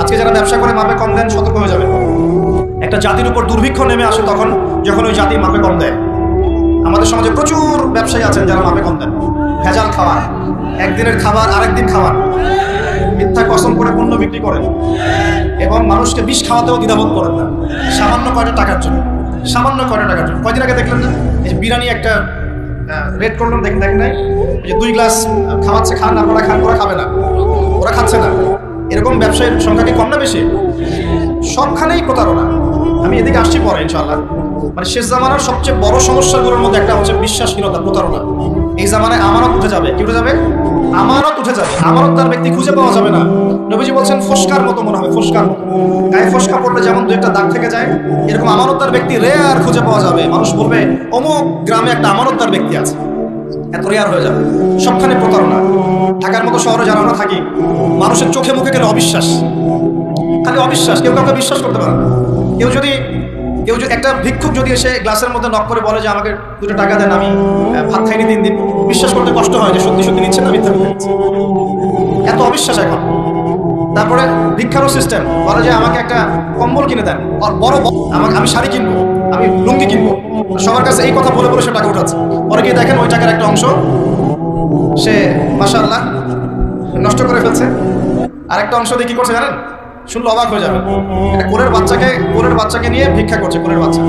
S1: আজকে যারা ব্যবসা করে মাপে কম দেন, সতর্ক হয়ে যাবে। একটা জাতির উপর দুর্ভিক্ষ নেমে আসে তখন যখন ওই জাতি মাপে কম দেয়। আমাদের সমাজে প্রচুর ব্যবসায়ী আছেন যারা মাপে কম দেন। ভেজাল খাবার, একদিনের খাবার আরেকদিন খাবার, মিথ্যা কসম করে পণ্য বিক্রি করেন এবং মানুষকে বিষ খাওয়াতেও দ্বিধাবোধ করেন না, সামান্য কয়টা টাকার জন্য। সামান্য কয়টা টাকার জন্য। কয়দিন আগে দেখলেন না, এই যে বিরিয়ানি একটা রেড করলাম, দেখেন নাই? যে 2 গ্লাস খাওয়াচ্ছে, খান আপনারা, খান, ওরা খাবে না, ওরা খাচ্ছে না। এরকম ব্যবসায়ীর সংখ্যা কি কম না বেশি? সবখানেই প্রতারণা। আমি এদিকে আসছি পরে ইনশাআল্লাহ। মানে শেষ জামানার সবচেয়ে বড় সমস্যাগুলোর মধ্যে একটা হচ্ছে বিশ্বাসহীনতা, প্রতারণা। এই জামানায় আমানত উঠে যাবে। কি উঠে যাবে? আমানত উঠে যাবে। আমানতদার ব্যক্তি খুঁজে পাওয়া যাবে না। নবীজি বলছেন ফসকার মতো মনে হবে, ফসকার মতো। গায়ে ফসকা পড়লে যেমন 2-1টা দাগ থেকে যায়, এরকম আমানতদার ব্যক্তি রেয়ার খুঁজে পাওয়া যাবে। মানুষ বলবে অমুক গ্রামে একটা আমানতদার ব্যক্তি আছে, এত রেয়ার হয়ে যাবে। সবখানে প্রতারণা। ঢাকার মতো শহরে যারা আমরা থাকি, মানুষের চোখে মুখে গেলে অবিশ্বাস, খালি অবিশ্বাস। কেউ কাউকে বিশ্বাস করতে পারে না। কেউ যদি একটা ভিক্ষুক যদি এসে গ্লাসের মধ্যে নক করে বলে যে আমাকে 2টা টাকা দেন, আমি ভাত খাইনি 3 দিন, বিশ্বাস করতে কষ্ট হয় যে সত্যি সত্যি নিচ্ছেন না মিথ্যা নিচ্ছে। এত অবিশ্বাস এখন। তারপরে ভিক্ষারও সিস্টেম, বলে যে আমাকে একটা কম্বল কিনে দেন, বড় আমি শাড়ি কিনবো, আমি লুঙ্গি কিনবো। সবার কাছে এই কথা বলে বলে সে টাকা উঠাচ্ছে। পরে গিয়ে দেখেন ওই টাকার একটা অংশ সে মাশাআল্লাহ নষ্ট করে ফেলছে। আরেকটা অংশ দিয়ে কি করছে জানেন? শুনলে অবাক হয়ে যাবে। একটা কোলের বাচ্চাকে নিয়ে ভিক্ষা করছে। কোলের বাচ্চা,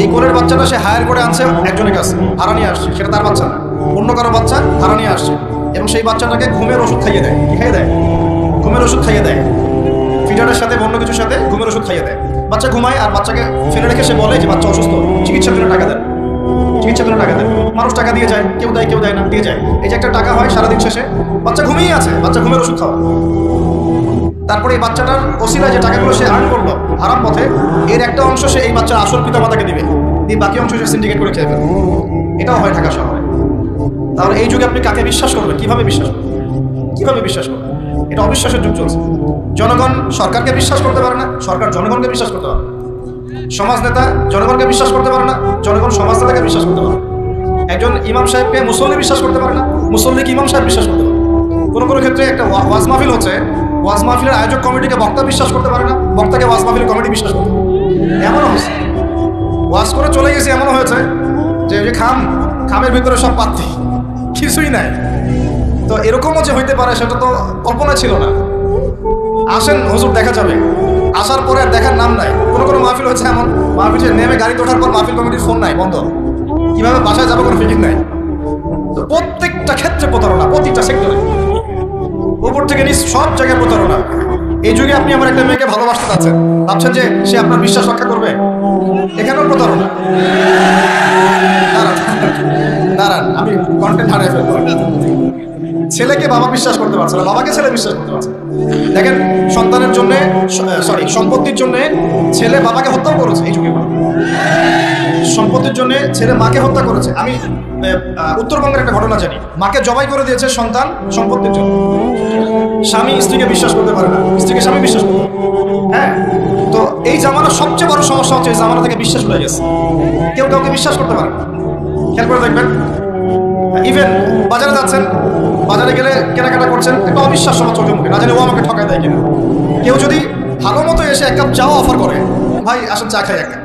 S1: এই কোলের বাচ্চাটা সে হায়ার করে আনছে একজনের কাছে, ভাড়া নিয়ে আসছে। সেটা তার বাচ্চা না, অন্য কারো বাচ্চা ভাড়া নিয়ে আসছে। এবং সেই বাচ্চাটাকে ঘুমের ওষুধ খাইয়ে দেয়। কি খাইয়ে দেয়? ঘুমের ওষুধ খাইয়ে দেয়। ফিডারের সাথে অন্য কিছুর সাথে ঘুমের ওষুধ খাইয়ে দেয়। বাচ্চা ঘুমায় আর বাচ্চাকে ফেলে রেখে সে বলে যে বাচ্চা অসুস্থ, চিকিৎসার জন্য টাকা দেন, চিকিৎসার জন্য টাকা দেন। মানুষ টাকা দিয়ে যায়, কেউ দেয় কেউ দেয় না, দিয়ে যায়। এই যে একটা টাকা হয় সারাদিন শেষে, বাচ্চা ঘুমিয়ে আছে, বাচ্চা ঘুমের ওষুধ খাওয়া। তারপরে এই বাচ্চাটার ওসিলায় যে টাকাগুলো সে আর্ন করলো হারাম পথে, এর একটা অংশ সে এই বাচ্চার আসল পিতা মাতাকে দিবে, দিয়ে বাকি অংশ সে সিন্ডিকেট করে খেয়ে ফেলবে। এটাও হয় ঢাকা শহরে। তাহলে এই যুগে আপনি কাকে বিশ্বাস করবেন? কিভাবে বিশ্বাস করবেন? কিভাবে বিশ্বাস করবেন? এটা অবিশ্বাসের যুগ চলছে। জনগণ সরকারকে বিশ্বাস করতে পারে না, সরকার জনগণকে বিশ্বাস করতে পারে না। সমাজ নেতা জনগণকে বিশ্বাস করতে পারে না, জনগণ সমাজ নেতাকে বিশ্বাস করতে পারে না। একজন ইমাম সাহেবকে মুসল্লি বিশ্বাস করতে পারে না, মুসল্লিকে ইমাম সাহেব বিশ্বাস করতে পারে। কোনো কোনো ক্ষেত্রে একটা ওয়াজ মাহফিল হচ্ছে, ওয়াজ মাহফিলের আয়োজক কমিটিকে বক্তা বিশ্বাস করতে পারে না, বক্তাকে ওয়াজ মাহফিলের কমিটি বিশ্বাস করতে পারে। এমনও হচ্ছে, ওয়াজ করে চলে গেছে, এমনও হয়েছে যে খামের ভিতরে সব পাত্তি, কিছুই নাই। তো এরকমও যে হইতে পারে সেটা তো কল্পনা ছিল না। আসেন হুজুর দেখা যাবে, আসার পরে আর দেখার নাম নাই। কোনো কোনো মাহফিল হচ্ছে এমন, মাহফিলে নেমে গাড়িতে ওঠার পর মাহফিল কমিটির ফোন নাই, বন্ধ। কিভাবে বাসায় যাবো কোনো ফিকির নাই। তো প্রত্যেকটা ক্ষেত্রে প্রতারণা, প্রতিটা সেক্টরে, উপর থেকে নিচ সব জায়গায় প্রতারণা। এই যুগে আপনি আমার একটা মেয়েকে ভালোবাসতে চাচ্ছেন, ভাবছেন যে সে আপনার বিশ্বাস রক্ষা করবে, এখানেও প্রতারণা। দাঁড়ান আমি কন্টেন্ট হারিয়ে ফেলবো। ছেলেকে বাবা বিশ্বাস করতে পারছে না, বাবাকে ছেলে বিশ্বাস করতে পারছে। দেখেন সন্তানের জন্য, সম্পত্তির জন্য ছেলে বাবাকে হত্যাও করেছে। এই যুগে সম্পত্তির জন্য ছেলে মাকে হত্যা করেছে। আমি উত্তরবঙ্গের একটা ঘটনা জানি, মাকে জবাই করে দিয়েছে সন্তান সম্পত্তির জন্য। স্বামী স্ত্রীকে বিশ্বাস করতে পারে না, স্ত্রীকে স্বামী বিশ্বাস করতে পারে। হ্যাঁ, তো এই জামানার সবচেয়ে বড় সমস্যা হচ্ছে এই জামানা থেকে বিশ্বাস উঠে গেছে। কেউ কাউকে বিশ্বাস করতে পারে না। খেয়াল করে দেখবেন, ইভেন বাজারে যাচ্ছেন, বাজারে গেলে কেনাকাটা করছেন, একটা অবিশ্বাস সবার চোখে মুখে, না জানি ও আমাকে ঠকায় দেয় কিনা। কেউ যদি ভালো মতো এসে 1 কাপ চাও অফার করে, ভাই আসেন চা খাই 1 কাপ,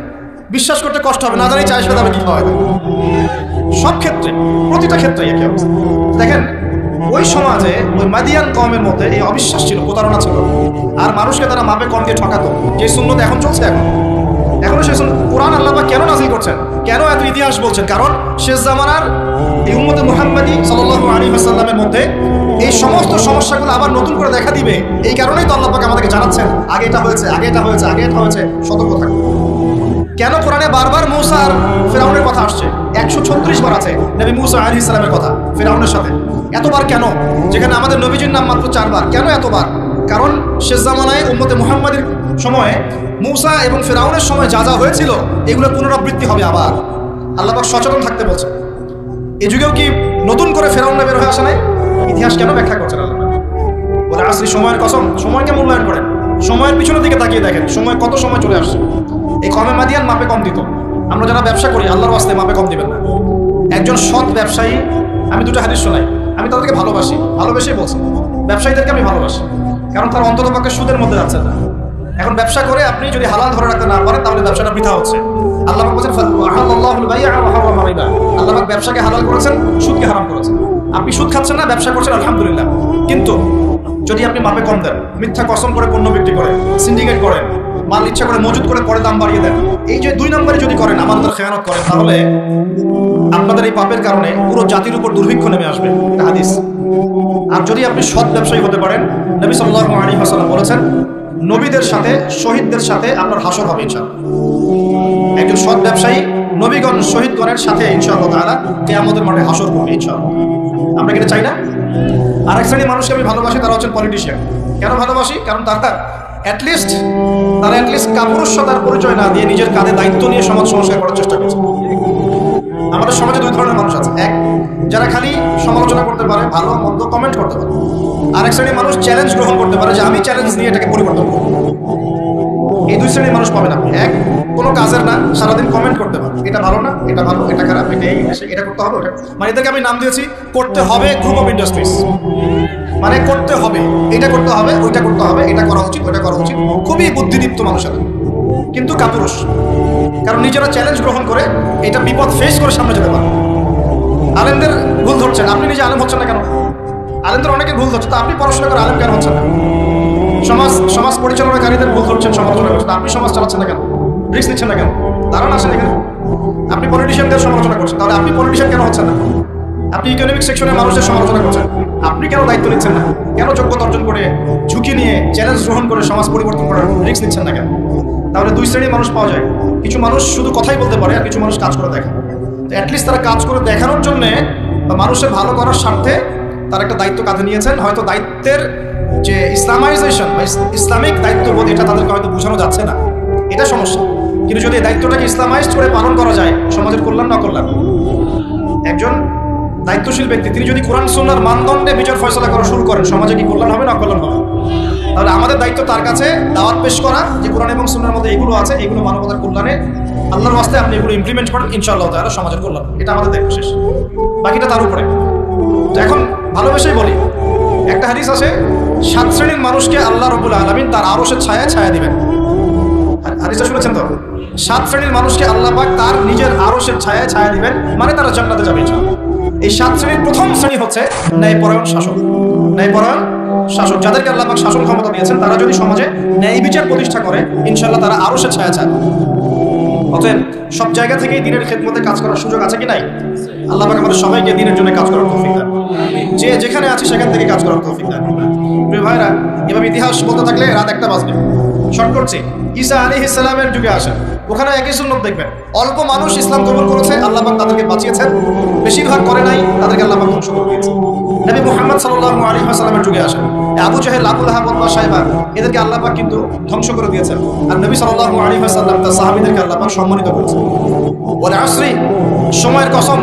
S1: বিশ্বাস করতে কষ্ট হবে, না জানি চায়ের সাথে আমি কি খাওয়াই দেয়। সব ক্ষেত্রে, প্রতিটা ক্ষেত্রে একই অবস্থা। দেখেন ওই সমাজে ওই মাদিয়ান কওমের মধ্যে এই অবিশ্বাস ছিল, প্রতারণা ছিল, আর মানুষকে তারা মাপে কম দিয়ে ঠকাতো। যে সুন্নত এখন চলছে, এখনো সে কোরআন আল্লাহ পাক কেন নাযিল করছেন, কেন এত ইতিহাস বলছেন? কারণ শেষ জামানার এই উম্মতে মুহাম্মাদী সাল্লাল্লাহু আলাইহি ওয়াসাল্লামের মধ্যে এই সমস্ত সমস্যাগুলো আবার নতুন করে দেখা দিবে। এই কারণেই তো আল্লাহ পাক আমাদেরকে জানাচ্ছেন আগে এটা হয়েছে, আগে এটা হয়েছে, আগে এটা হয়েছে, সতর্ক থাকুন। কেন কোরআনে বারবার মূসা আর ফিরআউনের কথা আসছে? 136 বার আছে নবী মূসা আলাইহিস সালামের কথা ফিরআউনের সাথে। এতবার কেন, যেখানে আমাদের নবীজির নাম মাত্র 4 বার? কেন এতবার? কারণ শেষ জামানায় উম্মতে মুহাম্মাদের সময়ে মূসা এবং ফিরআউনের সময় যা যা হয়েছিল এগুলো পুনরাবৃত্তি হবে আবার। আল্লাহ পাক সচেতন থাকতে বলছে। এই যুগেও কি নতুন করে ফিরআউন বের হয়ে আসে নাই? ইতিহাস কেন ব্যাখ্যা করছেন আল্লাহ? বলে আসরি সময়ের কসম, সময়কে মূল্যায়ন করেন। সময়ের পিছনের দিকে তাকিয়ে দেখেন সময় কত সময় চলে আসছে। এই কমে মাদিয়ান মাপে কম দিত। আমরা যারা ব্যবসা করি আল্লাহর ওয়াস্তে মাপে কম দিবেন না। একজন সৎ ব্যবসায়ী, আমি দুটো হাদিস শোনাই, আমি তাদেরকে ভালোবাসি, ভালোবেসেই বলছি ব্যবসায়ীদেরকে আমি ভালোবাসি, কারণ তারা অন্ততপক্ষে সুদের মধ্যে যাচ্ছে না। এখন ব্যবসা করে আপনি যদি হালাল ধরে রাখতে না পারেন তাহলে ব্যবসাটা বৃথা হচ্ছে। আল্লাহ পাক বলেছেন আল্লাহ পাক ব্যবসাকে হালাল করেছেন, সুদকে হারাম করেছেন। আপনি সুদ খাচ্ছেন না, ব্যবসা করছেন, আলহামদুলিল্লাহ। কিন্তু যদি আপনি মাপে কম দেন, মিথ্যা কসম করে পণ্য বিক্রি করেন, সিন্ডিকেট করেন, মাল ইচ্ছা করে মজুত করে পরে দাম বাড়িয়ে দেন, এই যে 2 নম্বরে যদি করেন, আমানতের খেয়ানত করেন, তাহলে আপনাদের এই পাপের কারণে পুরো জাতির উপর দুর্ভিক্ষ নেমে আসবে, এটা হাদিস। আর যদি আপনি সৎ ব্যবসায়ী হতে পারেন, নবী সাল্লাল্লাহু আলাইহি ওয়াসাল্লাম বলেছেন নবীদের সাথে শহীদদের সাথে আপনার হাসর হবে ইনশাআল্লাহ। একজন সৎ ব্যবসায়ী নবীগণ শহীদগণের সাথে ইনশাআল্লাহ তাআলা কিয়ামতের মাঠে হাসর করবে ইনশাআল্লাহ। আমরা কি এটা চাই না? আরেক শ্রেণীর মানুষকে আমি ভালোবাসি, তারা হচ্ছেন পলিটিশিয়ান। কেন ভালোবাসি? কারণ তারা অ্যাটলিস্ট কাপুরুষতার পরিচয় না দিয়ে নিজের কাঁধে দায়িত্ব নিয়ে সমাজ সংস্কার করার চেষ্টা করছে। আমাদের সমাজে 2 ধরনের মানুষ আছে। এক, যারা খালি সমালোচনা করতে পারে, ভালো মন্দ কমেন্ট করতে পারে। আরেক শ্রেণীর মানুষ চ্যালেঞ্জ গ্রহণ করতে পারে যে আমি চ্যালেঞ্জ নিয়ে এটাকে পরিবর্তন করব। এই 2 শ্রেণীর মানুষ পাবেন আপনি। এক, কোনো কাজের না, সারাদিন কমেন্ট করতে পারে, এটা ভালো না, এটা ভালো, এটা খারাপ, এটা করতে হবে, ওটা, মানে এটাকে আমি নাম দিয়েছি করতে হবে গ্রুপ অফ ইন্ডাস্ট্রিজ। মানে করতে হবে, এটা করতে হবে, ওইটা করতে হবে, এটা করা উচিত, ওইটা করা উচিত। খুবই বুদ্ধিদীপ্ত মানুষের, কিন্তু কাপুরুষ। কারণ নিজেরা চ্যালেঞ্জ গ্রহণ করে এটা বিপদ ফেস করে সামনে যেতে পারে। আলেমদের ভুল ধরছেন, আপনি নিজে আলেম হচ্ছেন না কেন? আলেমদের অনেকে ভুল ধরছে, তো আপনি পড়াশোনা করে আলেম কেন হচ্ছেন না? সমাজ পরিচালনাকারীদের ভুল ধরছেন, সমালোচনা করছেন, আপনি সমাজ চালাচ্ছেন না কেন? রিস্ক নিচ্ছেন না কেন? দাঁড়ান আসেন এখানে। আপনি পলিটিশিয়ানদের সমালোচনা করছেন, তাহলে আপনি পলিটিশিয়ান কেন হচ্ছেন না? আপনি ইকোনমিক সেকশনের মানুষদের সমালোচনা করছেন, আপনি কেন দায়িত্ব নিচ্ছেন না? কেন যোগ্যতা অর্জন করে, ঝুঁকি নিয়ে, চ্যালেঞ্জ গ্রহণ করে সমাজ পরিবর্তন করার রিস্ক নিচ্ছেন না কেন? তাহলে 2 শ্রেণীর মানুষ পাওয়া যায়। কিছু মানুষ শুধু কথাই বলতে পারে, আর কিছু মানুষ কাজ করে দেখে। তো অ্যাটলিস্ট তারা কাজ করে দেখানোর জন্য বা মানুষের ভালো করার স্বার্থে তারা একটা দায়িত্ব কাঁধে নিয়েছেন। হয়তো দায়িত্বের যে ইসলামাইজেশন বা ইসলামিক দায়িত্ববোধ, এটা তাদেরকে হয়তো বোঝানো যাচ্ছে না, এটা সমস্যা। কিন্তু যদি এই দায়িত্বটাকে ইসলামাইজড করে পালন করা যায়, সমাজের কল্যাণ না কল্যাণ। একজন দায়িত্বশীল ব্যক্তি তিনি যদি কোরআন সুন্নাহর মানদণ্ডে বিচার ফয়সালা করা শুরু করেন, সমাজে কি কল্যাণ হবে না অকল্যাণ হবে? তাহলে আমাদের দায়িত্ব তার কাছে দাওয়াত পেশ করা যে কোরআন এবং সুন্নাহর মধ্যে এগুলো আছে, এগুলো মানবতার কল্যাণে, আল্লাহর ওয়াস্তে আপনি এগুলো ইমপ্লিমেন্ট করেন, ইনশাআল্লাহ তাআলা সমাজের কল্যাণ। এটা আমাদের দায়িত্ব শেষ, বাকিটা তার উপরে। তো এখন ভালোবেসেই বলি, একটা হাদিস আছে 7 শ্রেণীর মানুষকে আল্লাহ রাব্বুল আলামিন তার আরশের ছায়া দিবেন। হাদিসটা শুনেছেন তো? 7 শ্রেণীর মানুষকে আল্লাহ পাক তার নিজের আরশের ছায়া দিবেন, মানে তারা জান্নাতে যাবে ইনশাআল্লাহ। এই 7 শ্রেণীর প্রথম শ্রেণী হচ্ছে ন্যায়পরায়ণ শাসক। ন্যায়পরায়ণ শাসক, যাদেরকে আল্লাহ পাক শাসন ক্ষমতা দিয়েছেন, তারা যদি সমাজে ন্যায় বিচার প্রতিষ্ঠা করে, ইনশাআল্লাহ তারা আরশের ছায়া চায়। অতএব সব জায়গা থেকেই দ্বীনের খেদমতে কাজ করার সুযোগ আছে কি নাই? আল্লাহ পাক আমাদের সবাইকে দ্বীনের জন্য কাজ করার তৌফিক দান। যে যেখানে আছে সেখান থেকে কাজ করার তৌফিক দান। প্রিয় ভাইরা, এভাবে ইতিহাস বলতে থাকলে রাত 1টা বাজবে। শর্ট করছি, ঈসা আলাইহিস সালামের যুগে আসেন, ওখানে একই সুন্নত দেখবেন। অল্প মানুষ ইসলাম কবুল করেছে, আল্লাহ পাক তাদেরকে বাঁচিয়েছেন। বেশিরভাগ করে নাই, তাদেরকে আল্লাহ পাক ধ্বংস করে দিয়েছেন। নবী মুহাম্মদ সাল্লাল্লাহু আলাইহি ওয়াসাল্লামের যুগে আসেন, আবু জাহেল, আবু লাহাব, ওয়া শাইবা, এদেরকে আল্লাহ পাক কিন্তু ধ্বংস করে দিয়েছেন। আর নবী সাল্লাল্লাহু আলাইহি ওয়াসাল্লাম তার সাহাবীদেরকে আল্লাহ পাক সম্মানিত করেছেন। ওয়াল আসরি, সময়ের কসম,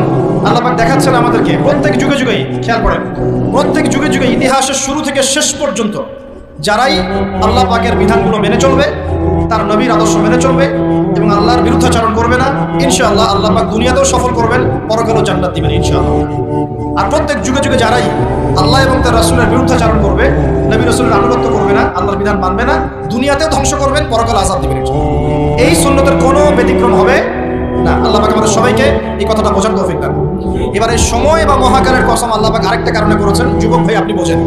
S1: আল্লাহ পাক দেখাচ্ছেন আমাদেরকে প্রত্যেক যুগে যুগেই, খেয়াল করেন, প্রত্যেক যুগে যুগে ইতিহাসের শুরু থেকে শেষ পর্যন্ত যারাই আল্লাহ পাকের বিধানগুলো মেনে চলবে, তার নবীর আদর্শ মেনে চলবে এবং আল্লাহর বিরুদ্ধাচরণ করবে না, ইনশাআল্লাহ আল্লাহ পাক দুনিয়াতেও সফল করবেন, পরকালেও জান্নাত দিবেন ইনশাআল্লাহ। আর প্রত্যেক যুগে যুগে যারাই আল্লাহ এবং তার রাসূলের বিরুদ্ধাচরণ করবে, নবী রাসূলের আনুগত্য করবে না, আল্লাহর বিধান মানবে না, দুনিয়াতেও ধ্বংস করবেন, পরকালে আযাব দিবেন ইনশাআল্লাহ। এই সুন্নতের কোনো ব্যতিক্রম হবে না। আল্লাহ পাক আমাদের সবাইকে এই কথাটা বোঝার তৌফিক দান। এবার এই সময় বা মহাকালের কসম আল্লাহ পাক আরেকটা কারণে করেছেন, যুবক ভাই আপনি বোঝেন।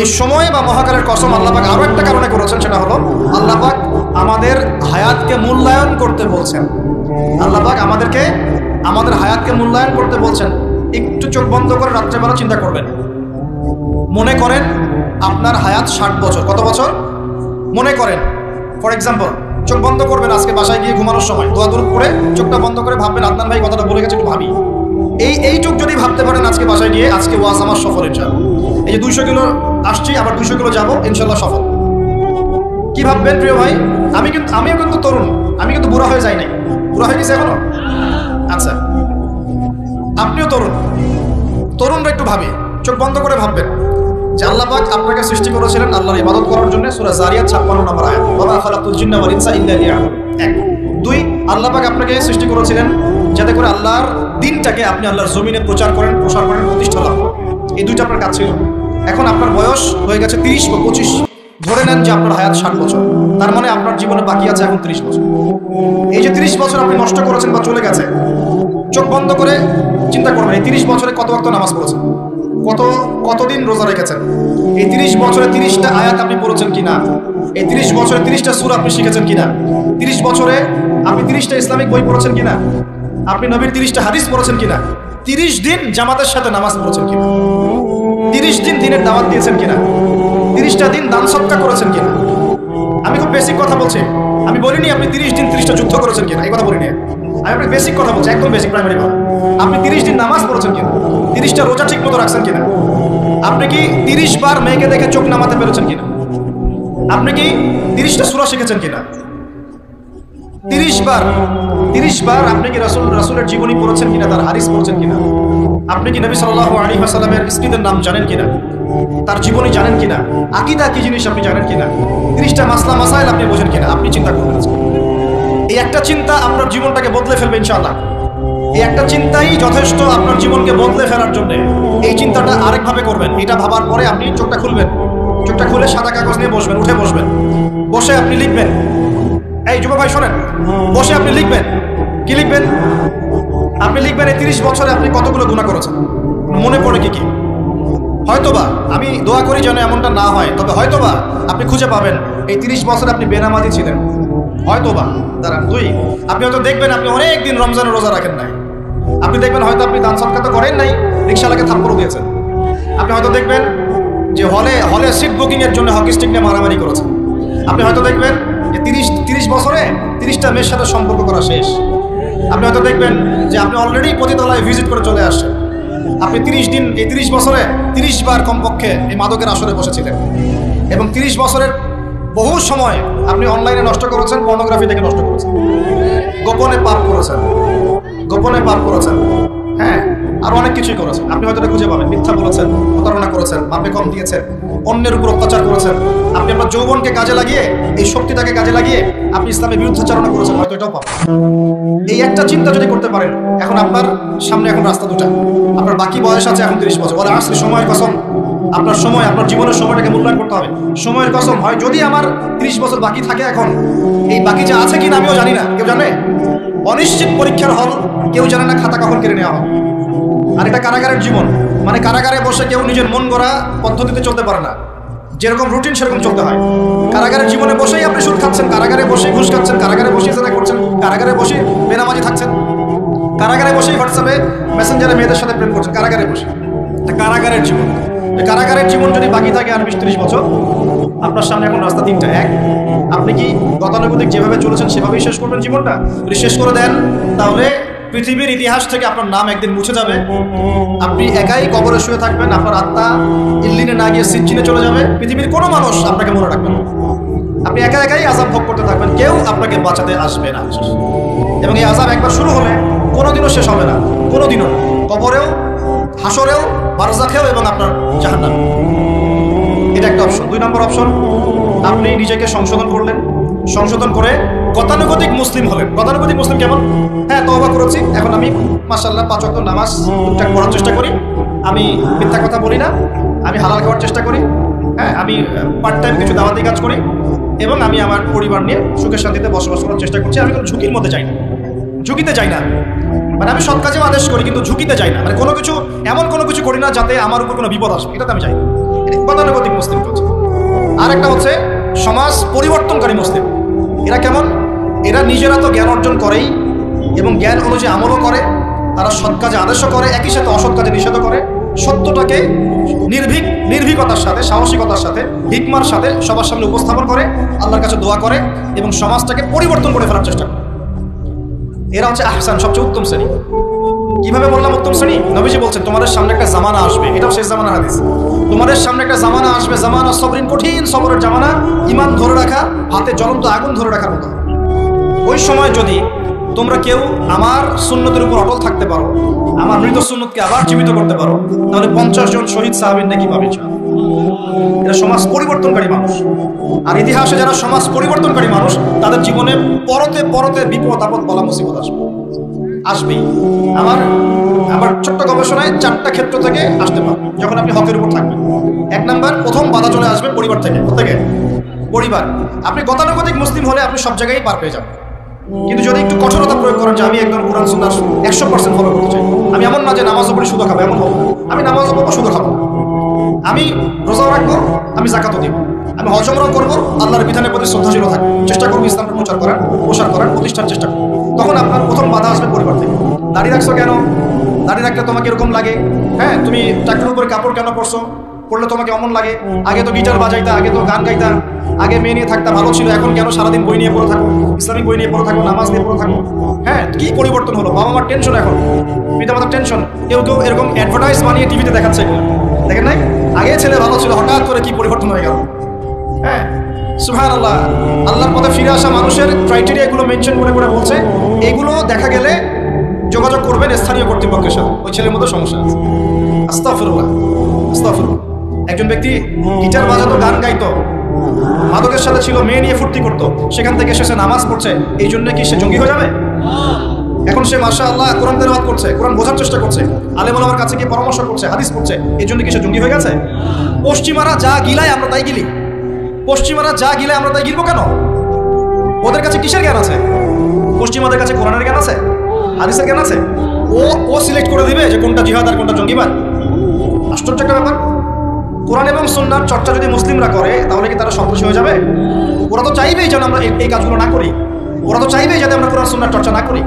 S1: এই সময় বা মহাকালের কসম আল্লাহ পাক আরো একটা কারণে করেছেন, সেটা হলো আল্লাহ পাক আমাদের হায়াতকে মূল্যায়ন করতে বলছেন। আল্লাহ পাক আমাদেরকে আমাদের হায়াতকে মূল্যায়ন করতে বলছেন। একটু চোখ বন্ধ করে রাত্রেবেলা চিন্তা করবেন। মনে করেন আপনার হায়াত 60 বছর। কত বছর? মনে করেন, ফর এক্সাম্পল চোখ বন্ধ করবেন আজকে বাসায় গিয়ে ঘুমানোর সময়, দোয়া দরুদ করে চোখটা বন্ধ করে ভাববেন আদনান ভাই কথাটা বলে গেছে, একটু ভাবি। এইটুক যদি ভাবতে পারেন আজকে বাসায় গিয়ে, আজকে ওয়াজ আমার সফল ইনশাআল্লাহ। এই যে 200 কিলো আসছি, আবার 200 কিলো যাবো, ইনশাআল্লাহ সফল। কি ভাববেন প্রিয় ভাই? আমিও কিন্তু তরুণ, আমি কিন্তু বুড়া হয়ে যাই নাই। বুড়া হয়ে গেছে এখনো? আচ্ছা, আপনিও তরুণরা একটু ভাবি, চোখ বন্ধ করে ভাববেন যে আল্লাহ পাক আপনাকে সৃষ্টি করেছিলেন আল্লাহর ইবাদত করার জন্য। সূরা জারিয়াত 56 নম্বর আয়াত, ওয়া মা খালাকতুল জিন্না ওয়াল ইনসা ইল্লা লিয়াবুদুন। 1 2 আল্লাহ পাক আপনাকে সৃষ্টি করেছিলেন যাতে করে আল্লাহর দিনটাকে আপনি আল্লাহর জমিনে প্রচার করেন, প্রসার করেন, প্রতিষ্ঠা লাভ করেন। এই দুইটা আপনার কাজ ছিল। এখন আপনার বয়স হয়ে গেছে 30 বা 25, ধরে নেন যে আপনার হায়াত 60 বছর, তার মানে আপনার জীবনে বাকি আছে এখন 30 বছর। এই যে 30 বছর আপনি নষ্ট করেছেন বা চলে গেছে, চোখ বন্ধ করে চিন্তা করবেন এই 30 বছরে কত ওয়াক্ত নামাজ পড়েছেন, কতদিন রোজা রেখেছেন, এই 30 বছরে 30টা আয়াত আপনি পড়েছেন কিনা, এই 30 বছরে 30টা সূরা আপনি শিখেছেন কিনা, 30 বছরে আপনি 30টা ইসলামিক বই পড়েছেন কিনা, আপনি নবীর 30টা হাদিস পড়েছেন কিনা, 30 দিন জামাতের সাথে নামাজ পড়েছেন কিনা, 30 দিন দিনের দাওয়াত দিয়েছেন কিনা, 30টা দিন দান সদকা করেছেন কিনা। আমি খুব বেসিক কথা বলছি, আমি বলিনি আপনি 30 দিন 30টা যুদ্ধ করেছেন কিনা, এই কথা বলিনি। আমি আপনাকে বেসিক কথা বলছি, একদম বেসিক প্রাইমারি কথা। আপনি 30 দিন নামাজ পড়েছেন কিনা, 30টা রোজা ঠিক মতো রাখছেন কিনা, আপনি কি 30 বার মেয়েকে দেখে চোখ নামাতে পেরেছেন কিনা, আপনি কি 30টা সূরা শিখেছেন কিনা, 30 বার আপনি কি রাসূলের জীবনী পড়েছেন কিনা, তার হাদিস পড়েছেন কিনা, আপনি কি নবী সাল্লাল্লাহু আলাইহি ওয়াসাল্লামের স্ত্রীদের নাম জানেন কিনা, তার জীবনী জানেন কিনা, আকীদা কি জিনিস আপনি জানেন কিনা, 30টা মাসলা মাসাইল আপনি বোঝেন কিনা। আপনি চিন্তা করবেন, এই একটা চিন্তা আপনার জীবনটাকে বদলে ফেলবে ইনশাআল্লাহ। এই একটা চিন্তাই যথেষ্ট আপনার জীবনকে বদলে ফেলার জন্য। এই চিন্তাটা আরেকভাবে করবেন, এটা ভাবার পরে আপনি চোখটা খুলবেন, চোখটা খুলে সাদা কাগজ নিয়ে বসবেন, উঠে বসবেন, বসে আপনি লিখবেন। এই যুবক ভাই শোনেন, বসে আপনি লিখবেন। কি লিখবেন? আপনি লিখবেন এই 30 বছরে আপনি কতগুলো গুনাহ করেছেন, মনে পড়ে কি কি। হয়তোবা, আমি দোয়া করি যেন এমনটা না হয়, তবে হয়তোবা আপনি খুঁজে পাবেন এই 30 বছরে আপনি বেনামাজি ছিলেন। হয়তোবা দাঁড়ান 2, আপনি হয়তো দেখবেন আপনি অনেক দিন রমজানের রোজা রাখেন নাই। আপনি দেখবেন হয়তো আপনি দান সদকা তো করেন নাই, রিকশাওয়ালাকে থাপ্পড় দিয়েছেন। আপনি হয়তো দেখবেন যে হলে সিট বুকিং এর জন্য হকি স্টিক নিয়ে মারামারি করেছেন। আপনি হয়তো দেখবেন যে 30 বছরে 30টা মেয়ের সাথে সম্পর্ক করা শেষ। আপনি হয়তো দেখবেন যে আপনি অলরেডি পতিতালয়ে ভিজিট করে চলে আসছেন। আপনি 30 দিন, এই 30 বছরে 30 বার কমপক্ষে এই মাদকের আসরে বসেছিলেন, এবং 30 বছরের বহু সময় আপনি অনলাইনে নষ্ট করেছেন, পর্নোগ্রাফি থেকে নষ্ট করেছেন, গোপনে পাপ করেছেন, হ্যাঁ, আর অনেক কিছুই করেছেন। আপনি হয়তো এটা খুঁজে পাবেন, মিথ্যা বলেছেন, প্রতারণা করেছেন, মাপে কম দিয়েছেন, অন্যের উপর অত্যাচার করেছেন। আপনি আপনার যৌবনকে কাজে লাগিয়ে, এই শক্তিটাকে কাজে লাগিয়ে আপনি ইসলামের বিরুদ্ধাচারণা করেছেন, হয়তো এটাও পাবেন। এই একটা চিন্তা যদি করতে পারেন, এখন আপনার সামনে এখন রাস্তা দুটা। আপনার বাকি বয়স আছে এখন 30 বছর, বলে আসলে সময়ের কসম, আপনার সময়, আপনার জীবনের সময়টাকে মূল্যায়ন করতে হবে। সময়ের কসম, হয় যদি আমার 30 বছর বাকি থাকে, এখন এই বাকি যে আছে কিনা আমিও জানি না, কেউ জানে? অনিশ্চিত পরীক্ষার হল, কেউ জানে না খাতা কখন কেড়ে নেওয়া হবে। আর এটা কারাগারের জীবন, মানে কারাগারে বসে কেউ নিজের মন গড়া পদ্ধতিতে চলতে পারে না, যেরকম রুটিন সেরকম চলতে হয়। কারাগারের জীবনে বসেই আপনি সুদ খাচ্ছেন, কারাগারে বসেই ঘুষ খাচ্ছেন, কারাগারে বসেই জেনা করছেন, কারাগারে বসে বেনামাজি থাকছেন, কারাগারে বসেই হোয়াটসঅ্যাপে মেসেঞ্জারে মেয়েদের সাথে প্রেম করছেন, কারাগারে বসে। কারাগারের জীবন, কারাগারের জীবন যদি বাকি থাকে আর 20-30 বছর, আপনার সামনে এখন রাস্তা 3টা। 1, আপনি কি গতানুগতিক যেভাবে চলেছেন সেভাবেই শেষ করবেন জীবনটা? যদি শেষ করে দেন, তাহলে পৃথিবীর ইতিহাস থেকে আপনার নাম একদিন মুছে যাবে। আপনি একাই কবরে শুয়ে থাকবেন, আপনার আত্মা ইল্লিনে না গিয়ে সিজ্জিনে চলে যাবে। পৃথিবীর কোনো মানুষ আপনাকে মনে রাখবে না। আপনি একাই আযাব ভোগ করতে থাকবেন, কেউ আপনাকে বাঁচাতে আসবে না। এবং এই আযাব একবার শুরু হলে কোনোদিনও শেষ হবে না, কোনোদিনও। কবরেও, হাসরেও, বারজাখেও, এবং আপনার জাহান্নামে। এটা একটা অপশন। 2 নম্বর অপশন, আপনি নিজেকে সংশোধন করলেন, সংশোধন করে গতানুগতিক মুসলিম হলেন। গতানুগতিক মুসলিম কেমন? হ্যাঁ, তওবা করেছি, এখন আমি মাশাআল্লাহ 5 ওয়াক্ত নামাজ ঠিকঠাক পড়ার চেষ্টা করি, আমি মিথ্যা কথা বলি না, আমি হালাল খাওয়ার চেষ্টা করি, হ্যাঁ, আমি পার্ট টাইম কিছু দাওয়াতি কাজ করি, এবং আমি আমার পরিবার নিয়ে সুখে শান্তিতে বসবাস করার চেষ্টা করছি। আমি কোনো ঝুঁকির মধ্যে যাই না, ঝুঁকিতে যাই না। মানে আমি সৎ কাজেও আদেশ করি, কিন্তু ঝুঁকিতে যাই না। মানে কোনো কিছু, এমন কোনো কিছু করি না যাতে আমার উপর কোনো বিপদ আসবে, এটাতে আমি যাই না। গতানুগতিক মুসলিম হচ্ছে। আর একটা হচ্ছে সমাজ পরিবর্তনকারী মুসলিম। এরা কেমন? এরা নিজেরা তো জ্ঞান অর্জন করেই, এবং জ্ঞান অনুযায়ী আমলও করে, তারা সৎ কাজে আদেশও করে, একই সাথে অসৎ কাজে নিষেধও করে, সত্যটাকে নির্ভীকতার সাথে, সাহসিকতার সাথে, হিকমার সাথে সবার সামনে উপস্থাপন করে, আল্লাহর কাছে দোয়া করে এবং সমাজটাকে পরিবর্তন করে ফেলার চেষ্টা করে। এরা হচ্ছে আহসান, সবচেয়ে উত্তম শ্রেণী। কিভাবে বললাম উত্তম শ্রেণী? নবীজি বলছেন তোমাদের সামনে একটা জামানা আসবে, এটাও শেষ জামানা হাদিস। তোমাদের সামনে একটা জামানা আসবে, জামানা সবরিন, কঠিন সবরের জামানা, ঈমান ধরে রাখা হাতে জ্বলন্ত আগুন ধরে রাখার মতো। ওই সময় যদি তোমরা কেউ আমার সুন্নতের উপর অটল থাকতে পারো, আমার মৃত সুন্নতকে আবার জীবিত করতে পারো, তাহলে 50 জন শহীদ সাহাবীর নাকি পাবে। এরা সমাজ পরিবর্তনকারী মানুষ। আর ইতিহাসে যারা সমাজ পরিবর্তনকারী মানুষ, তাদের জীবনে পরতে পরতে বিপদ আপদ বলা মুসিবত আসবেই। আমার ছোট্ট গবেষণায় 4টা ক্ষেত্র থেকে আসতে পারে যখন আপনি হকের উপর থাকবেন। 1 নাম্বার, প্রথম বাধা চলে আসবে পরিবার থেকে। কোথেকে? পরিবার। আপনি গতানুগতিক মুসলিম হলে আপনি সব জায়গায় পার পেয়ে যাবেন, কিন্তু যদি একটু কঠোরতা প্রয়োগ করেন যে আমি একদম কোরআন সুন্নাহ 100% ফলো করতে চাই, আমি এমন না যে নামাজও পড়ি শুধু খাবো, এমন হবো না। আমি নামাজও পড়বো, শুধু খাবো না। আমি রোজাও রাখবো, আমি যাকাতও দিব, আমি হজ উমরাও করবো, আল্লাহর বিধানের প্রতি শ্রদ্ধাশীল থাকবো, চেষ্টা করবো ইসলামকে প্রচার করার প্রতিষ্ঠার চেষ্টা করবো। তখন আপনার প্রথম বাধা আসবে পরিবার থেকে। দাড়ি রাখছো কেন? দাড়ি রাখলে তোমাকে এরকম লাগে। হ্যাঁ, তুমি চাকরির উপরে কাপড় কেন পরছো? পড়লে তোমাকে অমন লাগে। আগে তো গিটার বাজাইতা, আগে তো গান গাইতা, আগে মেয়ে নিয়ে থাকতা, ভালো ছিল। এখন কেন সারাদিন বই নিয়ে পড়ে থাকো, ইসলামিক বই নিয়ে পড়ে থাকো, নামাজ নিয়ে পড়ে থাকো? হ্যাঁ, কি পরিবর্তন হলো? বাবা মার টেনশন, এখন পিতামাতার টেনশন। কেউ এরকম অ্যাডভার্টাইজ বানিয়ে টিভিতে দেখাচ্ছে, এগুলো দেখেন নাই? আগে ছেলে ভালো ছিল, হঠাৎ করে কি পরিবর্তন হয়ে গেল। হ্যাঁ, সুবহানাল্লাহ। আল্লাহর পথে ফিরে আসা মানুষের ক্রাইটেরিয়া এগুলো মেনশন করে করে বলছে, এগুলো দেখা গেলে যোগাযোগ করবেন স্থানীয় কর্তৃপক্ষের সাথে, ওই ছেলের মধ্যে সমস্যা আছে। আস্তাগফিরুল্লাহ, আস্তাগফিরুল্লাহ। একজন ব্যক্তি গিটার বাজাতো, গান গাইতো, মাদকের সাথে ছিল, মেয়ে নিয়ে ফুর্তি করতো, সেখান থেকে এসে নামাজ পড়ছে, এই জন্য কি সে জঙ্গি হয়ে যাবে? এখন সে মাশাআল্লাহ কোরআন তেলাওয়াত করছে, কোরআন বোঝার চেষ্টা করছে, আলেম ওলামার কাছে গিয়ে পরামর্শ করছে, হাদিস পড়ছে, এই জন্য কি সে জঙ্গি হয়ে গেছে? পশ্চিমারা যা গিলায় আমরা তাই গিলি। পশ্চিমারা যা গিলায় আমরা তাই গিলবো কেন? ওদের কাছে কিসের জ্ঞান আছে? পশ্চিমাদের কাছে কোরআনের জ্ঞান আছে, হাদিসের জ্ঞান আছে। ও সিলেক্ট করে দিবে যে কোনটা জিহাদ আর কোনটা জঙ্গিবাদ। আশ্চর্য একটা ব্যাপার। কোরআন এবং সুন্নাহর চর্চা যদি মুসলিমরা করে, তাহলে কি তারা সন্ত্রাসী হয়ে যাবে? ওরা তো চাইবেই যেন আমরা এই কাজগুলো না করি। ওরা তো চাইবেই যাতে আমরা কোরআন সুন্নাহর চর্চা না করি।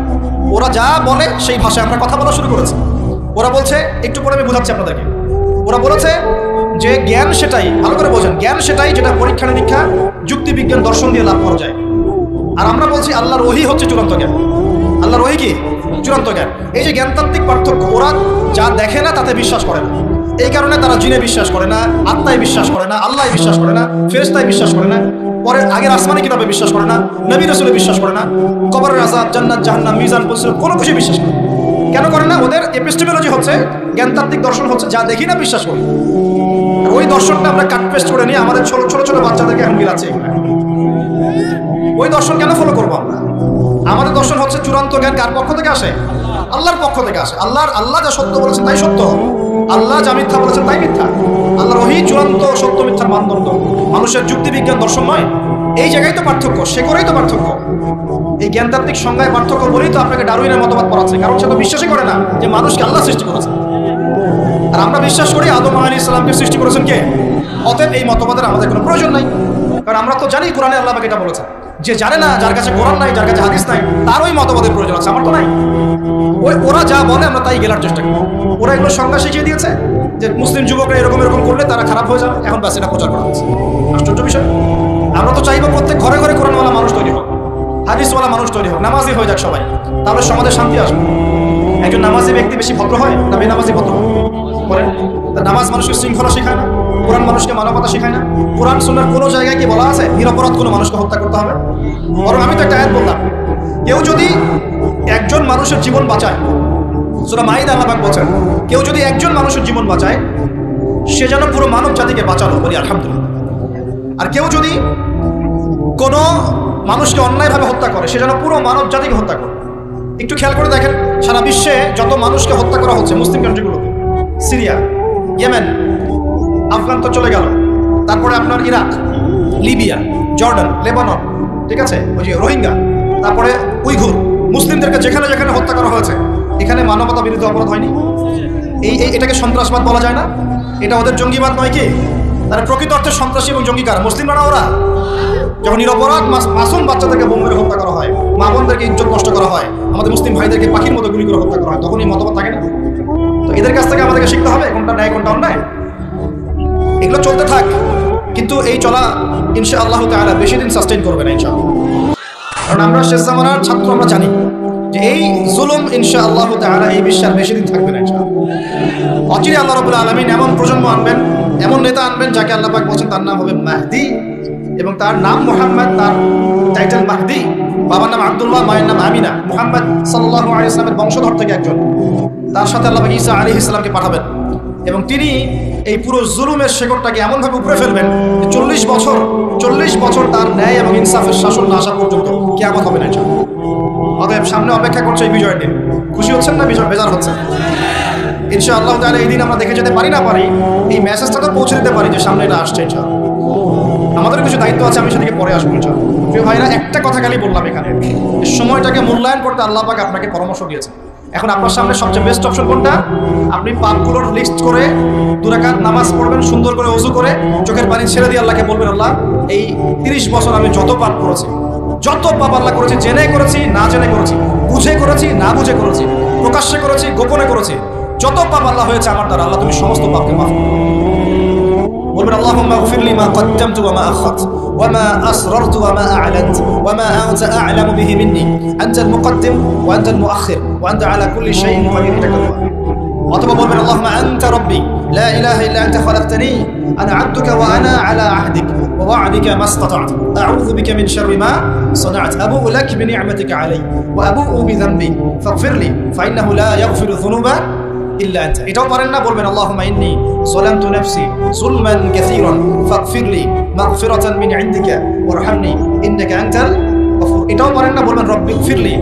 S1: ওরা যা বলে সেই ভাষায় আমরা কথা বলা শুরু করেছি। ওরা বলছে, একটু পরে আমি বোঝাচ্ছি আপনাদেরকে, ওরা বলেছে যে জ্ঞান সেটাই, ভালো করে বোঝেন, জ্ঞান সেটাই যেটা পরীক্ষা নিরীক্ষা, যুক্তি বিজ্ঞান, দর্শন দিয়ে লাভ করা যায়। আর আমরা বলছি আল্লাহর ওহী হচ্ছে চূড়ান্ত জ্ঞান। আল্লাহর ওহী কি? চূড়ান্ত জ্ঞান। এই যে জ্ঞানতাত্ত্বিক পার্থক্য, ওরা যা দেখে না তাতে বিশ্বাস করে না। এই কারণে তারা জিনে বিশ্বাস করে না, আত্মায় বিশ্বাস করে না, আল্লাহ বিশ্বাস করে না, ফেরেশতায় বিশ্বাস করে না, পরে আগের আসমানি কিতাবে বিশ্বাস করে না, নবী রাসূলে বিশ্বাস করে না, কবরের আযাব, জান্নাত জাহান্নাম, মিজান, পরিসর, কোনো কিছু বিশ্বাস করে না। কেন করে না? ওদের এপিস্টেমোলজি হচ্ছে, জ্ঞানতাত্ত্বিক দর্শন হচ্ছে যা দেখি না বিশ্বাস করি। আর ওই দর্শনটা আমরা কাট পেস্ট করে নিয়ে আমাদের ছোট ছোট ছোট বাচ্চাদেরকে এখন মিলাচ্ছি। ওই দর্শন কেন ফলো করবো আমরা? আমাদের দর্শন হচ্ছে চূড়ান্ত জ্ঞান কার পক্ষ থেকে আসে? আল্লাহর পক্ষ থেকে আসে। আল্লাহ যা সত্য বলেছেন তাই সত্য, আল্লাহ যা মিথ্যা বলেছেন তাই মিথ্যা। আল্লাহর ওহী চূড়ান্ত সত্য মিথ্যার মানদণ্ড, মানুষের যুক্তি বিজ্ঞান দর্শন নয়। এই জায়গায় তো পার্থক্য, সে করেই তো পার্থক্য। এই জ্ঞানতাত্ত্বিক সংজ্ঞায় পার্থক্য বলেই তো আপনাকে ডারউইনের মতবাদ পড়াচ্ছে, কারণ সে তো বিশ্বাসই করে না যে মানুষকে আল্লাহ সৃষ্টি করেছে। আর আমরা বিশ্বাস করি আদম আলাইহিস সালামকে সৃষ্টি করেছেন কে? অতএব এই মতবাদের আমাদের কোনো প্রয়োজন নাই, কারণ আমরা তো জানি কোরআনে আল্লাহ পাক এটা বলেছেন। যে জানে না, যার কাছে কোরআন নাই, যার কাছে হাদিস নাই, তার ওই মতবাদের প্রয়োজন আছে, আমার তো নাই। ওরা যা বলে আমরা তাই গেলার চেষ্টা করি। ওরা এগুলো সংজ্ঞা শিখিয়ে দিয়েছে যে মুসলিম যুবকরা এরকম এরকম করলে তারা খারাপ হয়ে যাবে, এখন ব্যাস এটা প্রচার করা হচ্ছে। আশ্চর্য বিষয়। আমরা তো চাইবো প্রত্যেক ঘরে ঘরে কোরআনওয়ালা মানুষ তৈরি হোক, হাদিসওয়ালা মানুষ তৈরি হোক, নামাজি হয়ে যাক সবাই, তাহলে সমাজে শান্তি আসবে। একজন নামাজি ব্যক্তি বেশি ভদ্র হয় না বেনামাজি ভদ্র বলেন? নামাজ মানুষকে শৃঙ্খলা শেখায় না, কোরআন মানুষকে মানবতা শেখায় না। কোরআন সুন্নাহর কোনো জায়গায় কি বলা আছে নিরপরাধ কোনো মানুষকে হত্যা করতে হবে? বরং আমি তো একটা আয়াত বললাম, কেউ যদি একজন মানুষের জীবন বাঁচায়, সূরা মাইদা আল্লাহ পাক বলেন, কেউ যদি একজন মানুষের জীবন বাঁচায়, সে যেন পুরো মানব জাতিকে বাঁচালো, বলি আলহামদুলিল্লাহ। আর কেউ যদি কোনো মানুষকে অন্যায়ভাবে হত্যা করে, সে যেন পুরো মানব জাতিকে হত্যা করে। একটু খেয়াল করে দেখেন, সারা বিশ্বে যত মানুষকে হত্যা করা হচ্ছে মুসলিম কান্ট্রিগুলোতে, সিরিয়া, ইয়েমেন, আফগান তো চলে গেল, তারপরে আপনার ইরাক, লিবিয়া, জর্ডান, লেবানন, ঠিক আছে, ওই যে রোহিঙ্গা, তারপরে উইঘুর, মুসলিমদেরকে যেখানে যেখানে হত্যা করা হয়েছে, এখানে মানবতা বিরোধী অপরাধ হয়নি? এটাকে সন্ত্রাসবাদ বলা যায় না? এটা ওদের জঙ্গিবাদ নয় কি? তারা প্রকৃত অর্থে সন্ত্রাসী এবং জঙ্গিকার মুসলিমরা না ওরা? যখন নিরপরাধ মাসুম বাচ্চাদেরকে বোম মেরে হত্যা করা হয়, মা বোনদেরকে ইজ্জত নষ্ট করা হয়, আমাদের মুসলিম ভাইদেরকে পাখির মতো গুলি করে হত্যা করা হয়, তখন এই মতবাদ থাকে না? তো এদের কাছ থেকে আমাদেরকে শিখতে হবে কোনটা ন্যায় কোনটা অন্যায়। এগুলো চলতে থাক, কিন্তু এই চলা ইনশাআল্লাহ তাআলা বেশি দিন সাস্টেইন করবে না ইনশাআল্লাহ। কারণ আমরা শেষ জামানার ছাত্র, আমরা জানি যে এই জুলুম ইনশাআল্লাহ তাআলা এই বিশ্বের বেশি দিন থাকবে না ইনশাআল্লাহ। অচিরে আল্লাহ রাব্বুল আলামিন এমন প্রজন্ম আনবেন, এমন নেতা আনবেন যাকে আল্লাহ পাক বলেছেন তার নাম হবে মাহদি, এবং তার নাম মুহাম্মদ, তার টাইটেল মাহদি। বাবার নাম আব্দুল্লাহ, মায়ের নাম আমিনা। মুহাম্মদ সাল্লাল্লাহু আলাইহি ওয়াসাল্লামের বংশধর থেকে একজন। তার সাথে আল্লাহ পাক ঈসা আলাইহিস সালামকে পাঠাবেন, এবং তিনি এই পুরো জুলুমের শেকড়টাকে এমনভাবে উপরে ফেলবেন যে 40 বছর তার ন্যায় এবং ইনসাফের শাসন না আসা পর্যন্ত কিয়ামত হবে না ইনশাআল্লাহ। অতএব সামনে অপেক্ষা করছে এই বিজয়ের দিন। খুশি হচ্ছেন না বেজার হচ্ছেন? ইনশাআল্লাহ তাআলা এই দিন আমরা দেখে যেতে পারি না পারি, এই মেসেজটা তো পৌঁছে দিতে পারি যে সামনে এটা আসছে ইনশাআল্লাহ। আমাদের কিছু দায়িত্ব আছে, আমি সেদিকে পরে আসবো ইনশাআল্লাহ। প্রিয় ভাইরা, একটা কথা খালি বললাম এখানে, সময়টাকে মূল্যায়ন করতে আল্লাহ পাক আপনাকে পরামর্শ দিয়েছে। এখন আপনার সামনে সবচেয়ে বেস্ট অপশন কোনটা? আপনি পাপগুলোর লিস্ট করে 2 রাকাত নামাজ পড়বেন, সুন্দর করে ওযু করে চোখের পানি ছেড়ে দিয়ে আল্লাহকে বলবেন, আল্লাহ এই 30 বছর আমি যত পাপ করেছি, যত পাপ আল্লাহ করেছি, জেনে করেছি না জেনে করেছি, বুঝে করেছি না বুঝে করেছি, প্রকাশ্যে করেছি গোপনে করেছি, যত পাপ আল্লাহ হয়েছে আমার দ্বারা, আল্লাহ তুমি সমস্ত পাপকে মাফ করো। বলবেন আল্লাহুম্মা গফির লি মা কদ্দামতু ওয়া মা আখারতু ওয়া মা আসরারতু ওয়া মা আ'লানতু ওয়া মা আনতা আ'লামু বিহি মিন্নি আনতাল মুকদ্দিম ওয়া আনতাল মুআখির ওয়া আনতা আলা কুল্লি শাইইন কাদির। অথবা বলবেন আল্লাহুম্মা আনতা রাব্বি লা ইলাহা ইল্লা আনতা খালাকতানি আনা আবদুকা ওয়া আনা আলা আহদিক ওয়া ওয়া'দিকা মাসতাতা'তু আ'উযু বিকা মিন শাররি মা সানা'তু আবু'ু লাক বিনি'মাতিকা আলাইয়া ওয়া আবু'ু বিযানবি ফাগফির লি ফাইন্নাহু লা ইয়াগফিরু যুনুবা ইল্লা আনতা। এটাও পারেন না, বলবেন আল্লাহুম্মা ইন্নী যালামতু নাফসি যুলমান কাসীরান ফাগফির লি মাগফিরাতান মিন ইনদিকা ওয়ারহামনি ইন্নাকা আনতাল গফুর। এটাও পারেন না, বলবেন রব্বিগফিরলি।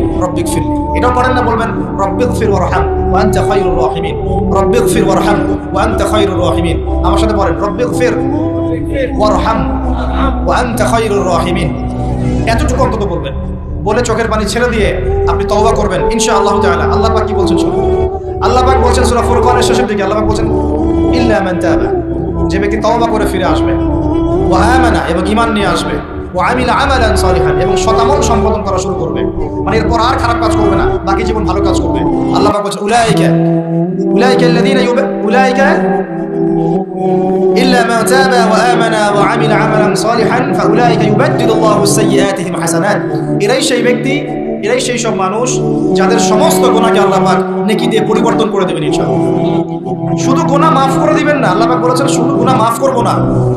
S1: এটাও পারেন না, বলবেন রব্বিগফির ওয়ারহাম ওয়া আনতা খায়রুর রাহিমিন। রব্বিগফির ওয়ারহাম ওয়া আনতা খায়রুর রাহিমিন। আমার সাথে বলেন রব্বিগফির ওয়ারহাম ওয়া আনতা খায়রুর রাহিমিন। এতটুকু অন্তত বলবেন, বলে চোখের পানি ছেড়ে দিয়ে আপনি তওবা করবেন ইনশাআল্লাহ তাআলা। আল্লাহ পাক কি বলছেন শুনুন। আল্লাহ পাক বলছেন সূরা ফুরকানের শেষের দিকে, আল্লাহ পাক বলছেন ইল্লা মান তাবা, যে ব্যক্তি তওবা করে ফিরে আসবে, ওয়া আমানা, এবং ঈমান নিয়ে আসবে, ওয়া আমিলা আমালান সালিহান, এবং সৎআমল সম্পাদন করা শুরু করবে, মানে এরপর আর খারাপ কাজ করবে না, বাকি জীবন ভালো কাজ করবে। আল্লাহ পাক বলছেন উলাইকা আল্লাযীনা উলাইকা ইল্লা মান তাবা ওয়া আমানা ওয়া আমিলা আমালান সালিহান ফাউলাইকা ইউবাদদিলুল্লাহু সাইয়্যাতিহিম হাসানাত। এরাই সেই সব মানুষ যাদের সমস্ত গুনাহকে আল্লাহ পাক নেকি দিয়ে পরিবর্তন করে দেবেন ইনশাআল্লাহ। শুধু গুনাহ মাফ করে দিবেন না, আল্লাহ পাক বলেছেন শুধু গুনাহ মাফ করব না,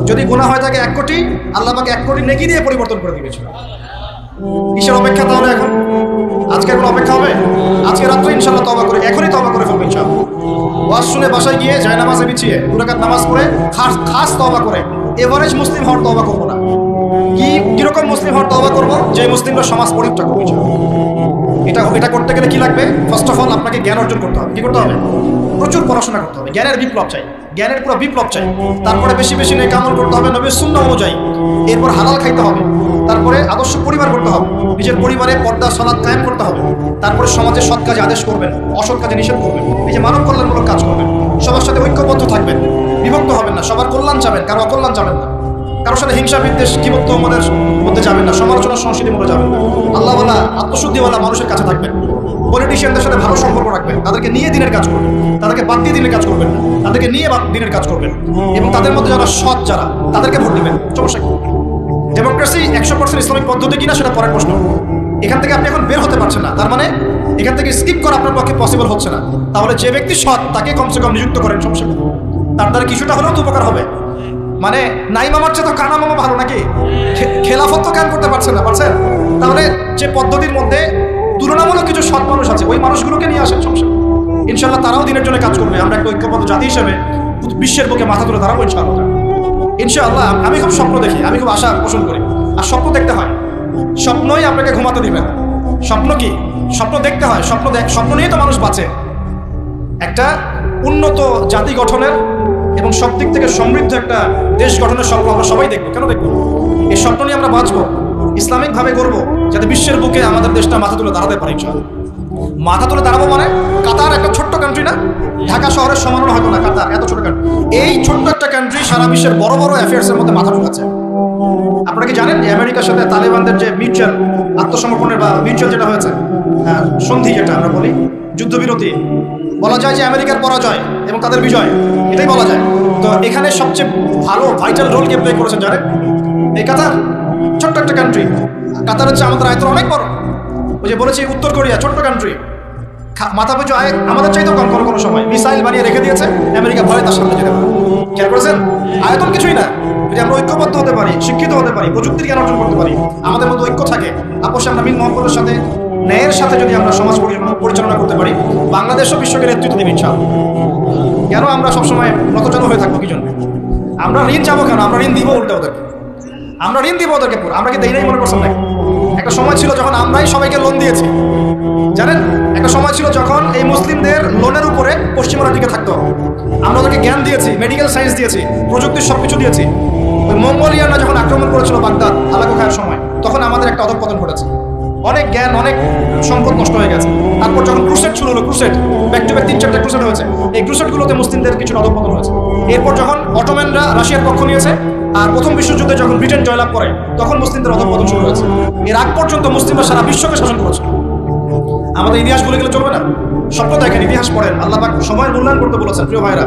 S1: যদি গুনাহ হয় থাকে 1 কোটি, আল্লাহ পাক 1 কোটি নেকি দিয়ে পরিবর্তন করে দিবেন। কিসের অপেক্ষা তাহলে? এখন আজকে কোনো অপেক্ষা হবে? আজকে রাত্রে ইনশাআল্লাহ তওবা করে, এখনই তওবা করে ফেলবেন ইনশাআল্লাহ। ওয়াজ শুনে বাসায় গিয়ে জায়নামাজে বিছিয়ে 2 রাকাত নামাজ পড়ে খাস তওবা করে, এভারেজ মুসলিম হওয়ার তওবা করব না। কিরকম মুসলিম হওয়ার তওবা করব? যে মুসলিমরা সমাজ পরিত্যাগ করবে ইনশাআল্লাহ। এটা করতে গেলে কি লাগবে? ফার্স্ট অফ অল আপনাকে জ্ঞান অর্জন করতে হবে। কি করতে হবে? প্রচুর পড়াশোনা করতে হবে, জ্ঞানের বিপ্লব চাই, জ্ঞানের পুরো বিপ্লব চাই। তারপরে বেশি বেশি নেক আমল করতে হবে নবীর সুন্নাহ অনুযায়ী, এরপর হালাল খাইতে হবে, তারপরে আদর্শ পরিবার করতে হবে, নিজের পরিবারে পর্দা সালাত কায়েম করতে হবে, তারপরে সমাজে সৎ কাজে আদেশ করবেন, অসৎ কাজে নিষেধ করবেন, এই যে মানব কল্যাণমূলক কাজ করবেন, সবার সাথে ঐক্যবদ্ধ থাকবেন, বিভক্ত হবেন না, সবার কল্যাণ চাবেন, কারো অকল্যাণ চাবেন না, কারোর সাথে হিংসা বিদ্বেষ কিবত্ব আমাদের মধ্যে যাবেন না, সমালোচনা সংস্কৃতির মধ্যে যাবেন না, আল্লাহওয়ালা আত্মশুদ্ধিওয়ালা মানুষের কাছে থাকবেন, পলিটিশিয়ানদের সাথে ভালো সম্পর্ক রাখবেন, তাদেরকে নিয়ে দিনের কাজ করবেন, তাদেরকে বাদ দিয়ে দিনের কাজ করবেন না, তাদেরকে নিয়ে দিনের কাজ করবেন, এবং তাদের মধ্যে যারা সৎ যারা তাদেরকে ভোট দিবেন। সমস্যা কি? ডেমোক্রেসি 100% ইসলামিক পদ্ধতি কিনা সেটা পরের প্রশ্ন। এখান থেকে আপনি এখন বের হতে পারছেন না, তার মানে এখান থেকে স্কিপ করা আপনার পক্ষে পসিবল হচ্ছে না। তাহলে যে ব্যক্তি সৎ তাকে কমসে কম নিযুক্ত করেন, সমস্যা কি? তার দ্বারা কিছুটা হলেও তো উপকার হবে। মানে নাই মামার চেয়ে তো কানা মামা ভালো নাকি? খেলাফত তো কাম করতে পারছেন না, পারছেন? তাহলে যে পদ্ধতির মধ্যে তুলনামূলক কিছু সৎ মানুষ আছে ওই মানুষগুলোকে নিয়ে আসেন, সমস্যা ইনশাআল্লাহ তারাও দিনের জন্য কাজ করবে। আমরা একটা ঐক্যবদ্ধ জাতি হিসেবে বিশ্বের বুকে মাথা তুলে দাঁড়াবো ইনশাআল্লাহ। ইনশাআল্লাহ আমি খুব স্বপ্ন দেখি, আমি খুব আশা পোষণ করি, আর স্বপ্ন দেখতে হয়, স্বপ্নই আপনাকে ঘুমাতে দিবেন। স্বপ্ন কি? স্বপ্ন দেখতে হয়, স্বপ্ন নিয়েই তো মানুষ বাঁচে। একটা উন্নত জাতি গঠনের এবং সব দিক থেকে সমৃদ্ধ একটা দেশ গঠনের স্বপ্ন আমরা সবাই দেখবো। কেন দেখবো? এই স্বপ্ন নিয়ে আমরা বাঁচবো, ইসলামিকভাবে করবো, যাতে বিশ্বের বুকে আমাদের দেশটা মাথা তুলে দাঁড়াতে পারে ইনশাআল্লাহ। মাথা তুলে দাঁড়াবো মানে কাতার একটা ছোট্ট কান্ট্রি না, ঢাকা শহরের সমান হয়তো না কাতার, এত ছোট কান্ট্রি। এই ছোট্ট একটা কান্ট্রি সারা বিশ্বের বড় বড় অ্যাফেয়ার্সের মধ্যে মাথা ঢুকাচ্ছে। আপনারা কি জানেন আমেরিকার সাথে তালেবানদের যে মিউচুয়াল আত্মসমর্পণের বা মিউচুয়াল যেটা হয়েছে সন্ধি, যেটা আমরা বলি যুদ্ধবিরতি, বলা যায় যে আমেরিকার পরাজয় এবং তাদের বিজয়, এটাই বলা যায়। তো এখানে সবচেয়ে ভালো ভাইটাল রোল কে প্লে করেছেন জানেন? এই কাতার, ছোট্ট একটা কান্ট্রি। কাতার হচ্ছে আমাদের আয়তন অনেক বড়। ওই যে বলেছি উত্তর কোরিয়া ছোট্ট কান্ট্রি, মাথা পিছু আয় আমাদের চাইতেও কম কোনো সময় মিসাইল বানিয়ে রেখে দিয়েছে, আমেরিকা ভয়ে তার সামনে যেতে পারে। খেয়াল করেছেন? আয়তন কিছুই না। যদি আমরা ঐক্যবদ্ধ হতে পারি, শিক্ষিত হতে পারি, প্রযুক্তির জ্ঞান অর্জন করতে পারি, আমাদের মধ্যে ঐক্য থাকে, আপোষে আমরা মিল মহব্বতের সাথে, ন্যায়ের সাথে যদি আমরা সমাজ পরিচালনা করতে পারি, বাংলাদেশও বিশ্বকে নেতৃত্ব দেবে ইনশাআল্লাহ। কেন আমরা সবসময় নতজানু হয়ে থাকবো? কি জন্য? আমরা ঋণ যাবো কেন? আমরা ঋণ দিব উল্টে ওদেরকে, আমরা ঋণ দিব ওদেরকে পুরো। আমরা কি দেই নাই মনে করছেন নাকি? একটা সময় ছিল যখন আমরাই সবাইকে লোন দিয়েছি, জানেন? একটা সময় ছিল যখন এই মুসলিমদের লোনের উপরে পশ্চিমারা দিকে থাকতো। আমরা ওদেরকে জ্ঞান দিয়েছি, মেডিকেল সায়েন্স দিয়েছি, প্রযুক্তির সবকিছু দিয়েছি। ওই মঙ্গোলিয়ানরা যখন আক্রমণ করেছিল বাগদাদ হালাকু খাওয়ার সময়, তখন আমাদের একটা অধঃপতন ঘটেছে, অনেক জ্ঞান, অনেক সম্পদ নষ্ট হয়ে গেছে। তারপর যখন ক্রুসেড শুরু হলো, ক্রুসেড ব্যাক টু ব্যাক 3-4টা ক্রুসেড হয়েছে, এই ক্রুসেডগুলোতে মুসলিমদের কিছু অধঃপতন হয়েছে। এরপর যখন অটোম্যানরা রাশিয়ার পক্ষ নিয়েছে, আর প্রথম বিশ্বযুদ্ধে যখন ব্রিটেন জয়লাভ করে, তখন মুসলিমদের অধঃপতন শুরু হয়েছে। এর আগ পর্যন্ত মুসলিমরা সারা বিশ্বকে শাসন করেছে। আমাদের ইতিহাস ভুলে গেলে চলবে না। স্বপ্ন দেখেন, ইতিহাস পড়েন। আল্লাহ পাক সময়ের মূল্যায়ন করতে বলেছেন। প্রিয় ভাইরা,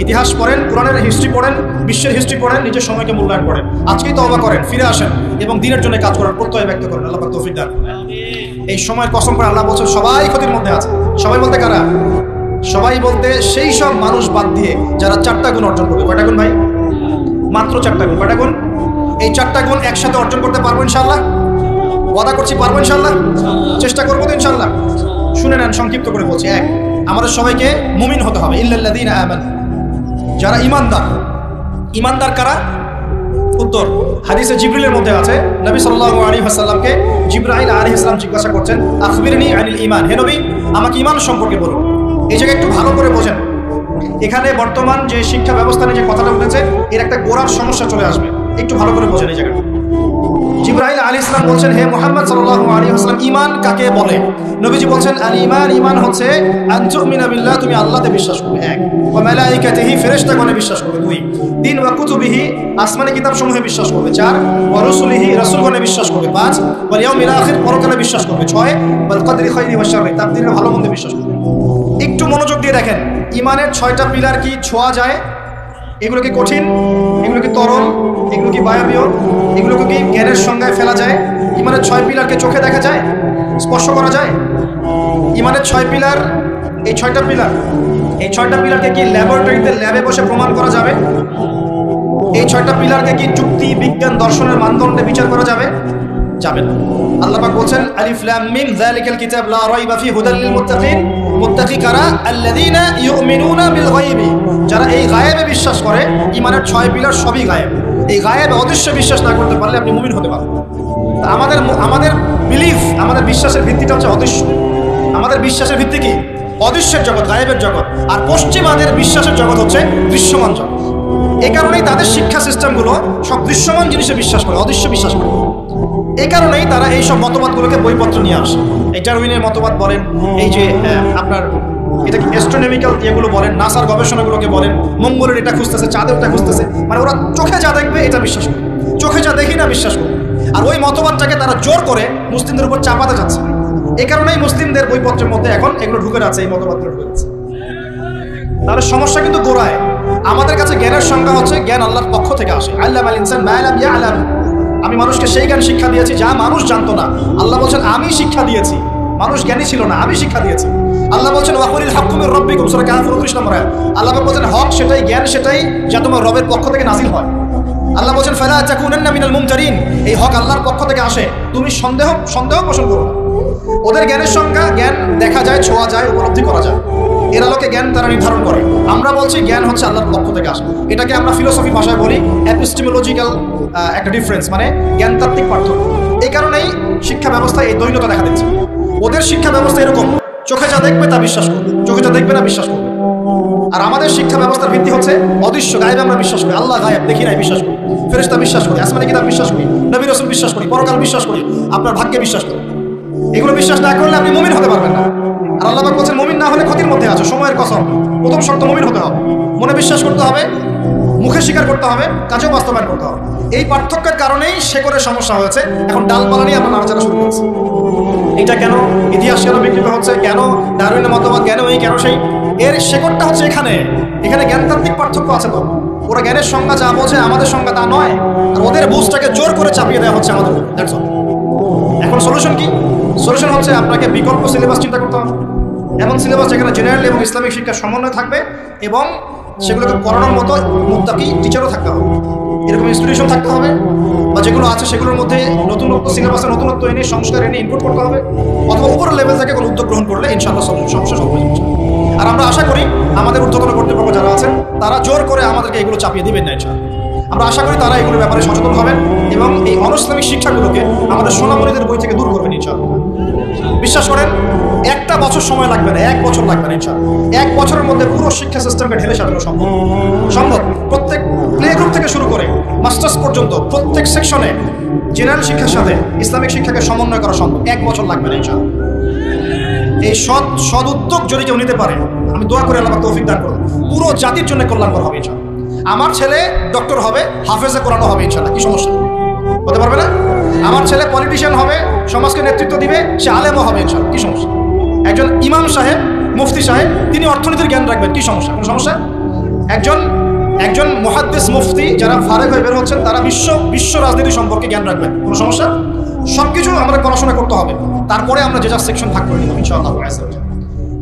S1: ইতিহাস পড়েন, কোরআনের হিস্ট্রি পড়েন, বিশ্বের হিস্ট্রি পড়েন, নিজের সময়কে মূল্যায়ন করেন। আজকেই তওবা করেন, ফিরে আসেন এবং দিনের জন্য কাজ করার প্রত্যয় ব্যক্ত করেন। আল্লাহ পাক তৌফিক দান। এই সময়ের কসম করে আল্লাহ বলছেন সবাই ক্ষতির মধ্যে আছে। সবাই বলতে কারা? সবাই বলতে সেই সব মানুষ বাদ দিয়ে যারা 4টা গুণ অর্জন করবে। কয়টা গুণ ভাই? মাত্র 4টা গুণ। কয়টা গুণ? এই 4টা গুণ একসাথে অর্জন করতে পারবো ইনশাআল্লাহ? ওয়াদা করছি পারবো ইনশাআল্লাহ, চেষ্টা করবো তো ইনশাআল্লাহ। শুনে নেন, সংক্ষিপ্ত করে বলছি। এক, আমাদের সবাইকে মুমিন হতে হবে। ইল্লাল্লাযীনা আমানু, যারা ঈমানদার। ঈমানদার কারা? উত্তর হাদিসে জিবরিলের মধ্যে আছে। নবী সাল্লাল্লাহু আলাইহি ওয়াসাল্লামকে জিবরাইল আলাইহিস সালাম জিজ্ঞাসা করছেন, আখবিরনি আনিল ঈমান, হে নবী আমাকে ঈমান সম্পর্কে বলুন। এই জায়গায় একটু ভালো করে বোঝেন, এখানে বর্তমান যে শিক্ষা ব্যবস্থা নিয়ে যে কথাটা উঠেছে, এর একটা গোড়ার সমস্যা চলে আসবে। একটু ভালো করে বোঝেন এই জায়গাটা। জিবরাইল আলাইহিস সালাম বলছেন, হে মুহাম্মদ সাল্লাল্লাহু আলাইহি ওয়াসাল্লাম, ঈমান কাকে বলে? নবীজি বলছেন, আল ঈমান, ঈমান হচ্ছে আন তুমিনা বিল্লাহ, তুমি আল্লাহতে বিশ্বাস করবে। এক, ওয়া মালাইকাতিহি, ফেরেশতাগণে বিশ্বাস করবে। দুই, তিন, ওয়া কুতুবিহি, আসমানি কিতাবসমূহে বিশ্বাস করবে। চার, ওয়া রুসুলিহি, রাসূলগণে বিশ্বাস করবে। পাঁচ, ওয়াল ইয়াউমিল আখির, পরকালে বিশ্বাস করবে। ছয়, ওয়াল কদরি খাইরি ওয়া শাররি, তাকদীরের ভালো মন্দ বিশ্বাস করবে। একটু মনোযোগ দিয়ে দেখেন, ঈমানের 6টা পিলার কি ছোঁয়া যায়? এগুলো কি কঠিন? এগুলো কি তরল? এগুলো কি বায়বীয়? এগুলোকে কি জ্ঞানের সংজ্ঞায় ফেলা যায়? ঈমানের 6 পিলারকে চোখে দেখা যায়? স্পর্শ করা যায়? ঈমানের 6 পিলার, এই 6টা পিলার, এই 6টা পিলারকে কি ল্যাবরেটরিতে ল্যাবে বসে প্রমাণ করা যাবে? এই 6টা পিলারকে কি যুক্তি, বিজ্ঞান, দর্শনের মানদণ্ডে বিচার করা যাবে? যাবে না। আল্লাহ পাক বলছেন, আলিফ লাম মিম যালিকাল কিতাব লা রাইবা ফি হুদাল লিল মুত্তাকিন। মুত্তাকি কারা? আল্লাযীনা ইউমিনুনা বিল গায়বি, যারা এই গায়েবে বিশ্বাস করে। ঈমানের 6 পিলার সবই গায়েব। এই গায়েবে অদৃশ্য বিশ্বাস না করতে পারলে আপনি মুমিন হতে পারবেন। আমাদের বিলিফ, আমাদের বিশ্বাসের ভিত্তিটা হচ্ছে অদৃশ্য। আমাদের বিশ্বাসের ভিত্তি কি? অদৃশ্যের জগৎ, গায়েবের জগৎ। আর পশ্চিমাদের বিশ্বাসের জগৎ হচ্ছে দৃশ্যমান জগৎ। এই কারণেই তাদের শিক্ষা সিস্টেমগুলো সব দৃশ্যমান জিনিসে বিশ্বাস করে, অদৃশ্য বিশ্বাস করে। এই কারণেই তারা এই সব মতবাদগুলোকে বইপত্র নিয়ে আসে। এই ডারউইনের মতবাদ বলেন, এই যে আপনার এটা কি অ্যাস্ট্রোনমিক্যাল এগুলো বলেন, নাসার গবেষণাগুলোকে বলেন, মঙ্গলের এটা খুঁজতেছে, চাঁদের এটা খুঁজতেছে। মানে ওরা চোখে যা দেখবে এটা বিশ্বাস করে, চোখে যা দেখি না বিশ্বাস করে। আর ওই মতবাদটাকে তারা জোর করে মুসলিমদের উপর চাপাতে যাচ্ছে। এই কারণেই মুসলিমদের বইপত্রের মধ্যে এখন এগুলো ঢুকে যাচ্ছে, এই মতবাদগুলো ঢুকে যাচ্ছে। তাহলে সমস্যা কিন্তু গোড়ায়। আমাদের কাছে জ্ঞানের সংজ্ঞা হচ্ছে জ্ঞান আল্লাহর পক্ষ থেকে আসে। আল্লামাল ইনসান মা লাম ইয়ালাম, আমি মানুষকে সেই জ্ঞান শিক্ষা দিয়েছি যা মানুষ জানতো না। আল্লাহ বলছেন আমি শিক্ষা দিয়েছি, মানুষ জ্ঞানী ছিল না, আমি শিক্ষা দিয়েছি। আল্লাহ বলছেন ওয়াকুলিল হাক্কু মির রাব্বিকুম, সূরা কাহফ 29 নম্বর আয়াত। আল্লাহ বলছেন হক সেটাই, জ্ঞান সেটাই যা তোমার রবের পক্ষ থেকে নাজিল হয়। আল্লাহ বলছেন ফালা তাকুনান্না মিনাল মুমতারিন, এই হক আল্লাহর পক্ষ থেকে আসে, তুমি সন্দেহ পোষণ করো না। ওদের জ্ঞানের সংজ্ঞা জ্ঞান দেখা যায়, ছোঁয়া যায়, উপলব্ধি করা যায়। এর আলোকে জ্ঞান তারা নির্ধারণ করে। আমরা বলছি জ্ঞান হচ্ছে আল্লাহর পক্ষ থেকে আসে। এটাকে আমরা ফিলোসফি ভাষায় বলি এপিস্টেমোলজিক্যাল একটা ডিফারেন্স, মানে জ্ঞানতাত্ত্বিক পার্থক্য। এই কারণেই শিক্ষা ব্যবস্থায় এই দ্বৈততা দেখা দিচ্ছে। ওদের শিক্ষা ব্যবস্থা এরকম, চোখে যা দেখবে তা বিশ্বাস করবে, চোখে যা দেখবে না বিশ্বাস করবে। আর আমাদের শিক্ষা ব্যবস্থার ভিত্তি হচ্ছে অদৃশ্য, গায়েবে আমরা বিশ্বাস করি। আল্লাহ গায়েব, দেখি নাই বিশ্বাস করি, ফেরেশতা বিশ্বাস করি, আসমানি কিতাব বিশ্বাস করি, নবী রাসূল বিশ্বাস করি, পরকাল বিশ্বাস করি, আপনার ভাগ্যে বিশ্বাস করি। এগুলো বিশ্বাস না করলে আপনি মুমিন হতে পারবেন না। আর আল্লাহ পাক বলছেন মুমিন না হলে ক্ষতির মধ্যে আছো। সময়ের কসম, প্রথম শর্ত মুমিন হতে হবে, মনে বিশ্বাস করতে হবে, মুখে স্বীকার করতে হবে, কাজেও বাস্তবায়ন করতে হবে। এই পার্থক্যের কারণেই শেকড়ের সমস্যা হয়েছে। এখন ডালপালা নিয়ে আমরা নাড়াচাড়া শুরু করছি। এটা কেন, ইতিহাস কেন বিকৃত হচ্ছে, কেন ডারউইনের মতবাদ, কেন এই কেন সেই, এর শেকড়টা হচ্ছে এখানে। এখানে জ্ঞানতাত্ত্বিক পার্থক্য আছে। তো ওরা জ্ঞানের সংজ্ঞা যা বোঝে আমাদের সংজ্ঞা তা নয়, আর ওদের বুঝটাকে জোর করে চাপিয়ে দেওয়া হচ্ছে আমাদের। এখন সলিউশন কি? সলিউশন হচ্ছে আপনাকে বিকল্প সিলেবাস চিন্তা করতে হবে। এমন সিলেবাস যেখানে জেনারেল এবং ইসলামিক শিক্ষার সমন্বয় থাকবে এবং সেগুলোকে পড়ানোর মতো মুত্তাকি টিচারও থাকতে হবে। এরকম ইনস্টিটিউশন থাকতে হবে, বা যেগুলো আছে সেগুলোর মধ্যে নতুনত্ব, সিলেবাসে নতুনত্ব এনে সংস্কার এনে ইনপুট করতে হবে, অথবা উপরের লেভেল থেকে কোনো উদ্যোগ গ্রহণ করলে ইনশাআল্লাহ সমস্যা সলভ হয়ে যাবে। আর আমরা আশা করি আমাদের ঊর্ধ্বতন কর্তৃপক্ষ যারা আছেন তারা জোর করে আমাদেরকে এগুলো চাপিয়ে দিবেন না ইনশাআল্লাহ। আমরা আশা করি তারা এগুলোর ব্যাপারে সচেতন হবেন এবং এই অনইসলামিক শিক্ষাগুলোকে আমাদের সোনামণিদের বই থেকে দূর করবেন ইনশাআল্লাহ। বিশ্বাস করেন, একটা বছর সময় লাগবে না, 1 বছর লাগবে না ইনশাআল্লাহ। 1 বছরের মধ্যে পুরো শিক্ষা সিস্টেমকে ঢেলে সাজানো সম্ভব। প্রত্যেক প্লে গ্রুপ থেকে শুরু করে মাস্টার্স পর্যন্ত প্রত্যেক সেকশনে জেনারেল শিক্ষার সাথে ইসলামিক শিক্ষাকে সমন্বয় করা সম্ভব। 1 বছর লাগবে না ইনশাআল্লাহ। এই সদ উদ্যোগ যদি কেউ নিতে পারে, আমি দোয়া করে আল্লাহ তৌফিক দান করব, পুরো জাতির জন্য কল্যাণকর হবে ইনশাআল্লাহ। আমার ছেলে ডক্টর হবে, হাফেজে কোরআন হবে ইনশাআল্লাহ, কি সমস্যা হতে পারবে না? আমার ছেলে পলিটিশিয়ান হবে, সমাজকে নেতৃত্ব দিবে, সে আলেমও হবে ইনশাআল্লাহ, কি সমস্যা? একজন ইমাম সাহেব, মুফতি সাহেব, তিনি অর্থনীতির জ্ঞান রাখবেন, কি সমস্যা? কোনো সমস্যা? একজন মুহাদ্দিস মুফতি যারা ফারেগ হয়ে বের হচ্ছেন তারা বিশ্ব রাজনীতি সম্পর্কে জ্ঞান রাখবেন, কোনো সমস্যা? সবকিছু আমরা পড়াশোনা করতে হবে, তারপরে আমরা যে যা সেকশন ভাগ করে নিব ইনশাআল্লাহ।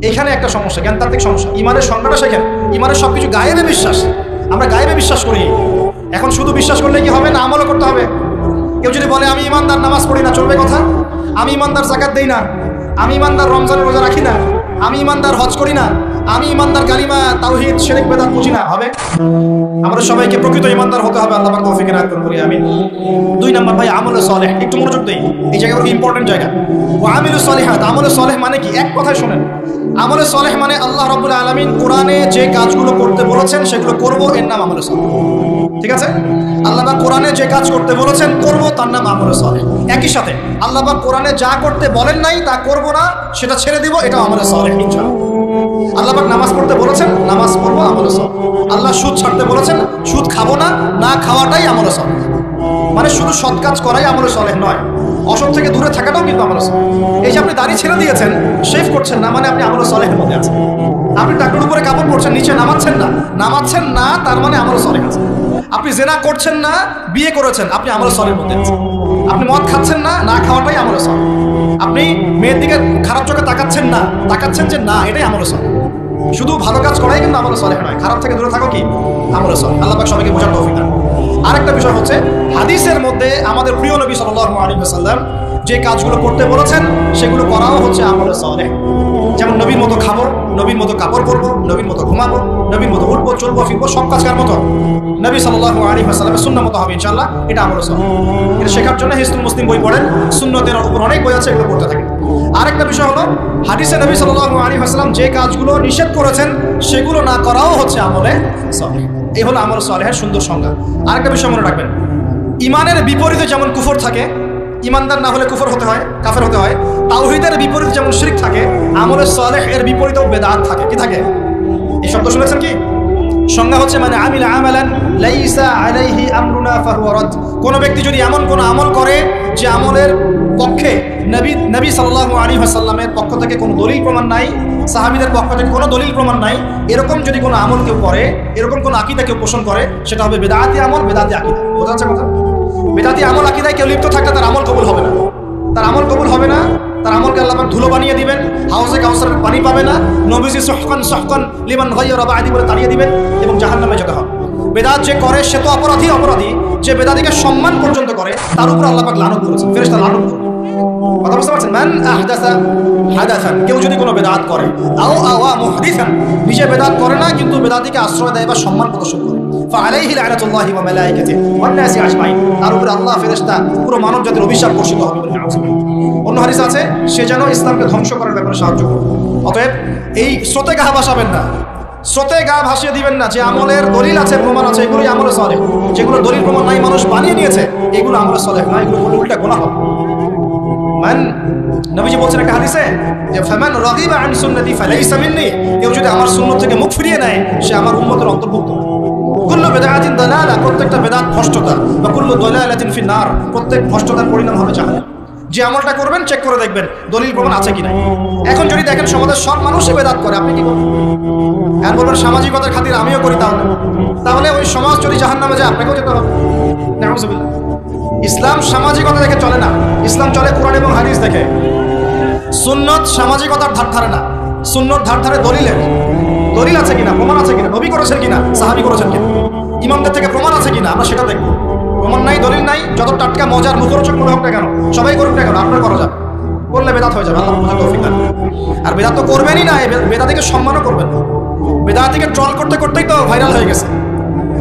S1: এখানে একটা সমস্যা, জ্ঞানতাত্ত্বিক সমস্যা। ইমানের সংজ্ঞাটা শেখেন। ইমানের সবকিছু গায়েবে বিশ্বাস, আমরা গায়েবে বিশ্বাস করি। এখন শুধু বিশ্বাস করলে কি হবে না, আমলও করতে হবে। কেউ যদি বলে আমি ইমানদার, নামাজ পড়ি না, চলবে কথা? আমি ইমানদার, যাকাত দেই না, আমি ইমানদার, রমজানের রোজা রাখি না, আমি ইমানদার, হজ করি না, আমি ইমানদার, কালিমা তাওহীদ শিরক বেদাত বুঝি না, হবে? আমাদের সবাইকে প্রকৃত ইমানদার হতে হবে। আল্লাহ পাক তৌফিক এনায়েত করুন, বলি আমিন। 2 নম্বর ভাই, আমলে সালেহ। একটু মনোযোগ দেই, এই জায়গাগুলো ইম্পর্টেন্ট জায়গা। ওয়া আমিলুস সালিহাত। আমলে সালেহ মানে কি? এক কথায় শুনেন, আমলে সালেহ মানে আল্লাহ রাব্বুল আলামিন কোরআনে যে কাজগুলো করতে বলেছেন সেগুলো করব, এর নাম আমলে সালেহ। ঠিক আছে? আল্লাহ পাক কোরআনে যে কাজ করতে বলেছেন করব, তার নাম আমলে সালেহ। একই সাথে আল্লাহ পাক কোরআনে যা করতে বলেন নাই তা করব না, সেটা ছেড়ে দিব, এটা আমলে সালেহ ইনশাআল্লাহ। আল্লাহ পাক নামাজ পড়তে বলেছেন, নামাজ পড়বো, আমলে সালেহ। আল্লাহ সুদ ছাড়তে বলেছেন, সুদ খাবো না, না খাওয়াটাই আমলে সালেহ। মানে শুধু সৎ কাজ করাই আমলে সালেহ নয়, অসৎ থেকে দূরে থাকাটাও কিন্তু আমলে সালেহ। এই যে আপনি দাড়ি ছেড়ে দিয়েছেন, শেভ করছেন না, মানে আপনি আমলে সালেহের মধ্যে আছেন। আপনি টাকনুর উপরে কাপড় পরছেন, নিচে নামাচ্ছেন না, তার মানে আমলে সালেহ আছে। আপনি জেনা করছেন না, বিয়ে করেছেন, আপনি আমলে সালেহের মধ্যে আছেন। আপনি মদ খাচ্ছেন না, না খাওয়াটাই আমলে সালেহ। আপনি মেয়ের দিকে খারাপ চোখে তাকাচ্ছেন যে না, এটাই আমলে সালেহ। শুধু ভালো কাজ করাই কিন্তু আমলে সালেহ নয়, খারাপ থেকে দূরে থাকো কি আমলে সালেহ। আল্লাহ পাক সবাইকে বোঝার তৌফিক দান করুন। আরেকটা বিষয় হচ্ছে, হাদিসের মধ্যে আমাদের প্রিয় নবী সাল্লাল্লাহু আলাইহি ওয়াসাল্লাম যে কাজগুলো করতে বলেছেন সেগুলো করাও হচ্ছে আমলে সালেহ। যেমন নবীর মতো খাবো, নবীর মতো কাপড় পরবো, নবীর মতো ঘুমাবো, নবীর মতো উঠবো, চলবো, ফিরবো, সব কাজ কার মতো? নবী সাল্লাল্লাহু আলাইহি ওয়াসাল্লামের সুন্নাহ মতো হবে ইনশাআল্লাহ, এটা আমলে সালেহ। এটা শেখার জন্য হিজতুল মুসলিম বই পড়েন, সুন্নতের উপর অনেক বই আছে, এগুলো পড়তে থাকেন। আরেকটা বিষয় হলো, হাদিসে নবী সাল্লাল্লাহু আলাইহি ওয়াসাল্লাম যে কাজগুলো নিষেধ করেছেন সেগুলো না করাও হচ্ছে আমলে সালেহ। এই হলো আমলে সালেহের সুন্দর সংজ্ঞা। আরেকটা বিষয় মনে রাখবেন, ইমানের বিপরীতে যেমন কুফর থাকে, ইমানদার না হলে কুফর হতে হয়, কাফের হতে হয়। তাওহীদের বিপরীতে যেমন শিরক থাকে, আমলে সালেহ এর বিপরীতেও বেদাত থাকে। কি থাকে? এই শব্দ শুনেছেন কি? সংজ্ঞা হচ্ছে মানে আমিলা আমালান লাইসা আলাইহি আমরুনা ফাহুয়া রাদ। কোন ব্যক্তি যদি এমন কোন আমল করে যে আমলের পক্ষে নবী সাল্লাল্লাহু আলাইহি ওয়াসাল্লামের পক্ষ থেকে কোনো দলিল প্রমাণ নাই, সাহাবীদের পক্ষ থেকে কোনো দলিল প্রমাণ নাই, এরকম যদি কোনো আমল কেউ করে, এরকম কোনো আকীদা কেউ পোষণ করে, সেটা হবে বেদাতি আমল, বেদাতি আকীদা। বোঝা যাচ্ছে কথা? বেদাতি আমল আকিদায় কেউ লিপ্ত থাকলে তার আমল কবুল হবে না, তার আমল কবুল হবে না। তার আমলকে আল্লাহ পাক ধুলো বানিয়ে দিবেন, হাউজে কাউসারের পানি পাবে না, নবীজি সুহকান লিমান গায়্যারা বা'দি বলে তাড়িয়ে দিবেন এবং জাহান্নামে যেতে হবে। বেদাত যে করে সে তো অপরাধী। যে বেদাতিকে সম্মান পর্যন্ত করে তার উপর আল্লাহ পাক লানত করেছেন, ফেরেশতা লানত করেছেন। কথা বুঝতে পারছেন? মান আহদাসা হাদাসান, কেউ যদি কোনো বেদাত করে, আও আওয়া মুহদিসান, নিজে বেদাত করে না কিন্তু বেদাতিকে আশ্রয় দেয় বা সম্মান প্রদর্শন করে, ফাআলাইহি লা'নাতুল্লাহি ওয়া মালাইকাতিহি ওয়ান নাসি আজমাইন, তার উপর আল্লাহ, ফেরেশতা, পুরো মানব জাতির অভিশাপ বর্ষিত হবে বলে নাউজুবিল্লাহ। অন্য হাদিস আছে, সে যেন ইসলামকে ধ্বংস করার ব্যাপারে সাহায্য করে। অতএব এই স্রোতে গা ভাসাবেন না, স্রোতে গা ভাসিয়ে দিবেন না। যে আমলের দলিল আছে, প্রমাণ আছে, এগুলোই আমলে সালেহ। যেগুলো দলিল প্রমাণ নাই, মানুষ বানিয়ে নিয়েছে, এগুলো আমলে সালেহ না, এগুলো উল্টা গুনাহ হবে। নবীজি বলছেন একটা হাদিসে যে ফামান রাগিবা আন সুন্নতি ফালাইসা মিন্নি, কেউ যদি আমার সুন্নাত থেকে মুখ ফিরিয়ে নেয় সে আমার উম্মতের অন্তর্ভুক্ত। কুল্লু বিদআতিন দালালা, প্রত্যেকটা বেদাত ভ্রষ্টতা, বা কুল্লু দালালাতিন ফিন্নার, প্রত্যেক ভ্রষ্টতার পরিণাম হবে জাহান্নাম। যে আমলটা করবেন চেক করে দেখবেন দলিল প্রমাণ আছে কিনা। এখন যদি দেখেন সমাজের সব মানুষই বেদাত করে, আপনি কি করবেন? এখন বলবেন সামাজিকতার খাতির আমিও করি, তাহলে ওই সমাজ যদি জাহান্নামে যায় আপনাকেও যেতে হবে। নাউযুবিল্লাহ। ইসলাম সামাজিকতা দেখে চলে না, ইসলাম চলে কোরআন এবং হাদিস দেখে। সুন্নত সামাজিকতার ধার ধারে না, সুন্নত ধার ধারে দলিলের। দলিল আছে কিনা, প্রমাণ আছে কিনা, নবী করেছেন কিনা, সাহাবী করেছেন কিনা, ইমামদের থেকে প্রমাণ আছে কিনা, আমরা সেটা দেখবো। প্রমাণ নাই, দলিল নাই, যত টাটকা মজার মুখরোচক মনে হোক না কেন, সবাই করুক না কেন, আপনার করা যাবে, করলে বেদাত হয়ে যাবে। আল্লাহ বুঝার তৌফিক দান। আর বেদাত তো করবেনই না, বেদাতিকে সম্মানও করবেন। বেদাতিকে ট্রল করতে করতেই তো ভাইরাল হয়ে গেছে,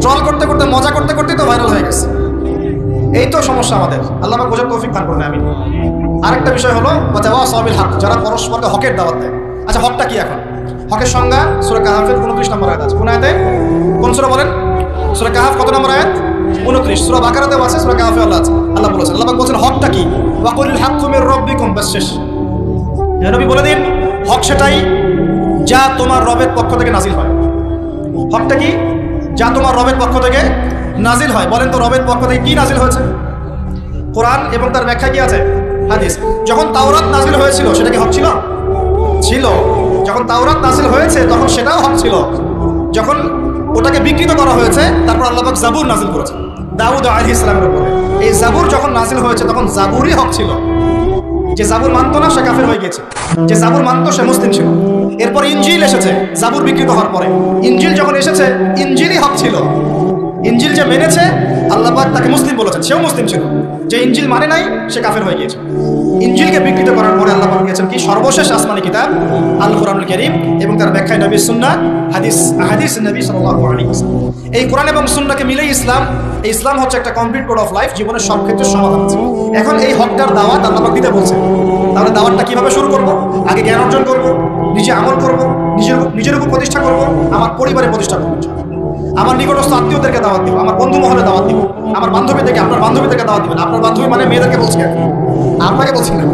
S1: ট্রল করতে করতে মজা করতে করতেই তো ভাইরাল হয়ে গেছে। এই তো সমস্যা আমাদের। আল্লাহ আমাকে বোঝার তৌফিক দান করবেন। আমি আরেকটা বিষয় হলো ওয়াতাওয়াসাবিল হক, যারা পরস্পরকে হকের দাওয়াত দেয়। আচ্ছা, হকটা কি? এখন হকের সংজ্ঞা সূরা কাহফের 29 নম্বর আয়াত আছে। কোন আয়াতে? কোন সূরা বলেন? সূরা কাহফ কত নম্বর আয়াত? 29। সূরা বাকারাতেও আছে, সূরা কাহফে আল্লাহ আছে। আল্লাহ বলেছেন, আল্লাহ পাক বলেছেন হকটা কি? ওয়াকুলিল হাক্কু মির রাব্বিকুম, বাস শেষ। হে নবী বলে দিন, হক সেটাই যা তোমার রবের পক্ষ থেকে নাজিল হয়। হকটা কি? যা তোমার রবের পক্ষ থেকে নাজিল হয়। বলেন তো রবের পক্ষ থেকে কি নাজিল হয়েছে? কোরআন এবং তার ব্যাখ্যা কি আছে? হাদিস। যখন তাওরাত নাজিল হয়েছিল সেটা কি হক ছিল? ছিল। যখন তাওরাত নাজিল হয়েছে তখন সেটাও হক ছিল। যখন ওটাকে বিকৃত করা হয়েছে তারপর আল্লাহ পাক জাবুর নাজিল করেছেন দাউদ আলাইহিস সালামের উপরে। এই জাবুর যখন নাজিল হয়েছে তখন জাবুরই হক ছিল। যে জাবুর মানতো না সে কাফের হয়ে গেছে, যে জাবুর মানতো সে মুসলিম ছিল। এরপর ইনজিল এসেছে, জাবুর বিকৃত হওয়ার পরে ইনজিল যখন এসেছে ইনজিলই হক ছিল। ইনজিল যে মেনেছে আল্লাহ পাক তাকে মুসলিম বলেছেন, সেও মুসলিম ছিল। যে ইনজিল মানে নাই সে কাফের হয়ে গিয়েছে। ইনজিলকে বিকৃত করার পরে আল্লাহ পাক দিয়েছেন কি? সর্বশেষ আসমানি কিতাব আল কোরআনুল কারীম এবং তার ব্যাখ্যায় নবীর সুন্নাহ, হাদিস নবী সাল্লাল্লাহু আলাইহি ওয়াসাল্লাম। এই কোরআন এবং সুন্নাহকে মিলেই ইসলাম। এই ইসলাম হচ্ছে একটা কমপ্লিট কোড অফ লাইফ, জীবনের সব ক্ষেত্রে সমাধান আছে। এখন এই হকটার দাওয়াত আল্লাহ পাক দিতে বলছেন। তাহলে দাওয়াতটা কিভাবে শুরু করব? আগে জ্ঞান অর্জন করব, নিজে আমল করব, নিজের উপর প্রতিষ্ঠা করব, আমার পরিবারে প্রতিষ্ঠা করব, আমার নিকটস্থ আত্মীয়দেরকে দাওয়াত দিব, আমার বন্ধু মহলে দাওয়াত দিব, আমার বান্ধবীদেরকে, আপনার বান্ধবীদেরকে দাওয়াত দিবেন। আপনার বান্ধবী মানে মেয়েদেরকে বলছি, আপনাকে বলছি না,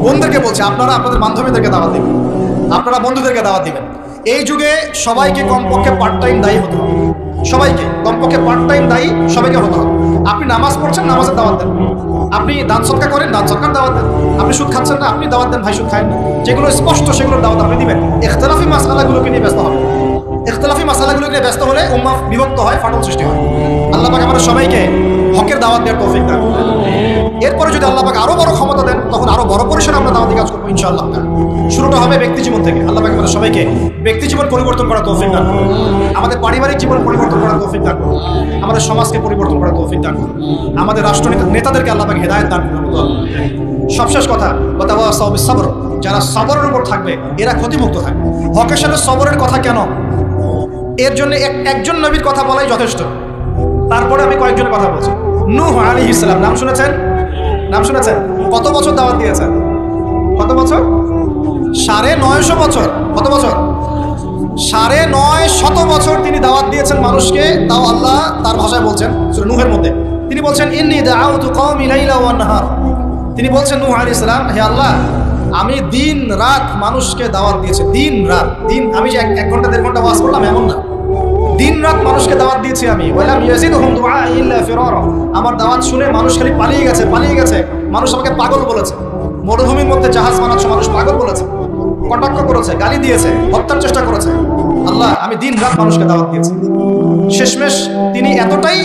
S1: বোনদেরকে বলছি। আপনারা আপনাদের বান্ধবীদেরকে দাওয়াত দিবেন, আপনারা বন্ধুদেরকে দাওয়াত দিবেন। এই যুগে সবাইকে কমপক্ষে পার্ট টাইম দায়ী হতে হবে। সবাইকে কমপক্ষে পার্ট টাইম দায়ী সবাইকে হতে হবে। আপনি নামাজ পড়ছেন, নামাজের দাওয়াত দেন। আপনি দান সদকা করেন, দান সদকার দাওয়াত দেন। আপনি সুদ খাচ্ছেন না, আপনি দাওয়াত দেন, ভাই সুদ খায় না। যেগুলো স্পষ্ট সেগুলোর দাওয়াত আপনি দিবেন। ইখতিলাফি মাসআলাগুলোকে নিয়ে ব্যস্ত হবে। ইখতিলাফি মাসআলাগুলোকে নিয়ে ব্যস্ত হলে উম্মাহ বিভক্ত হয়, ফাটল সৃষ্টি হয়। আল্লাহ পাক আমাদের সবাইকে হকের দাওয়াত দেওয়ার তৌফিক দান করেন। এরপরে যদি আল্লাহ পাক আরো বড় ক্ষমতা দেন তখন আরো বড় পরিসরে আমরা দাওয়াতি কাজ করবো ইনশাআল্লাহ। শুরুটা হবে ব্যক্তি জীবন থেকে। আল্লাহ পাক আমাদের সবাইকে ব্যক্তি জীবন পরিবর্তন করার তৌফিক দান করুন, আমাদের পারিবারিক জীবন পরিবর্তন করার তৌফিক দান করুন, আমাদের সমাজকে পরিবর্তন করার তৌফিক দান করুন, আমাদের রাষ্ট্র নেতাদেরকে আল্লাহ পাক হেদায়েত দান করুন। সবশেষ কথা, ওয়াতাওয়াসাউ বিস সাবর, যারা সবরের উপর থাকবে এরা ক্ষতিমুক্ত থাকবে। হকের সাথে সবরের কথা কেন? এর জন্য একজন নবীর কথা বলাই যথেষ্ট। তারপরে আমি কয়েকজনের কথা বলছি। নূহ আলাইহিস সালাম, নাম শুনেছেন? নাম শুনেছেন? কত বছর দাওয়াত দিয়েছেন? কত বছর? 950 বছর। কত বছর? 950 বছর তিনি দাওয়াত দিয়েছেন মানুষকে। তাও আল্লাহ তার ভাষায় বলছেন সূরা নূহের মধ্যে, তিনি বলছেন ইন্নী দাআউতু কওমি লাইলা ওয়ান নাহার। তিনি বলছেন নূহ আলাইহিস সালাম, হে আল্লাহ, আমি দিন রাত মানুষকে দাওয়াত দিয়েছি। দিন রাত, দিন আমি যে 1 ঘন্টা 1.5 ঘন্টা ওয়াজ করলাম এমন না, দিন রাত মানুষকে দাওয়াত দিয়েছি আমি। ওয়ালাম ইয়াজিদহুম দুআ ইল্লা ফিরারা, আমার দাওয়াত শুনে মানুষ খালি পালিয়ে গেছে, পালিয়ে গেছে। মানুষ আমাকে পাগল বলেছে। মরুভূমির মধ্যে জাহাজ বানাচ্ছে, মানুষ পাগল বলেছে, কটাক্ষ করেছে, গালি দিয়েছে, হত্যার চেষ্টা করেছে। আল্লাহ, আমি দিন রাত মানুষকে দাওয়াত দিয়েছি। শেষমেশ তিনি এতটাই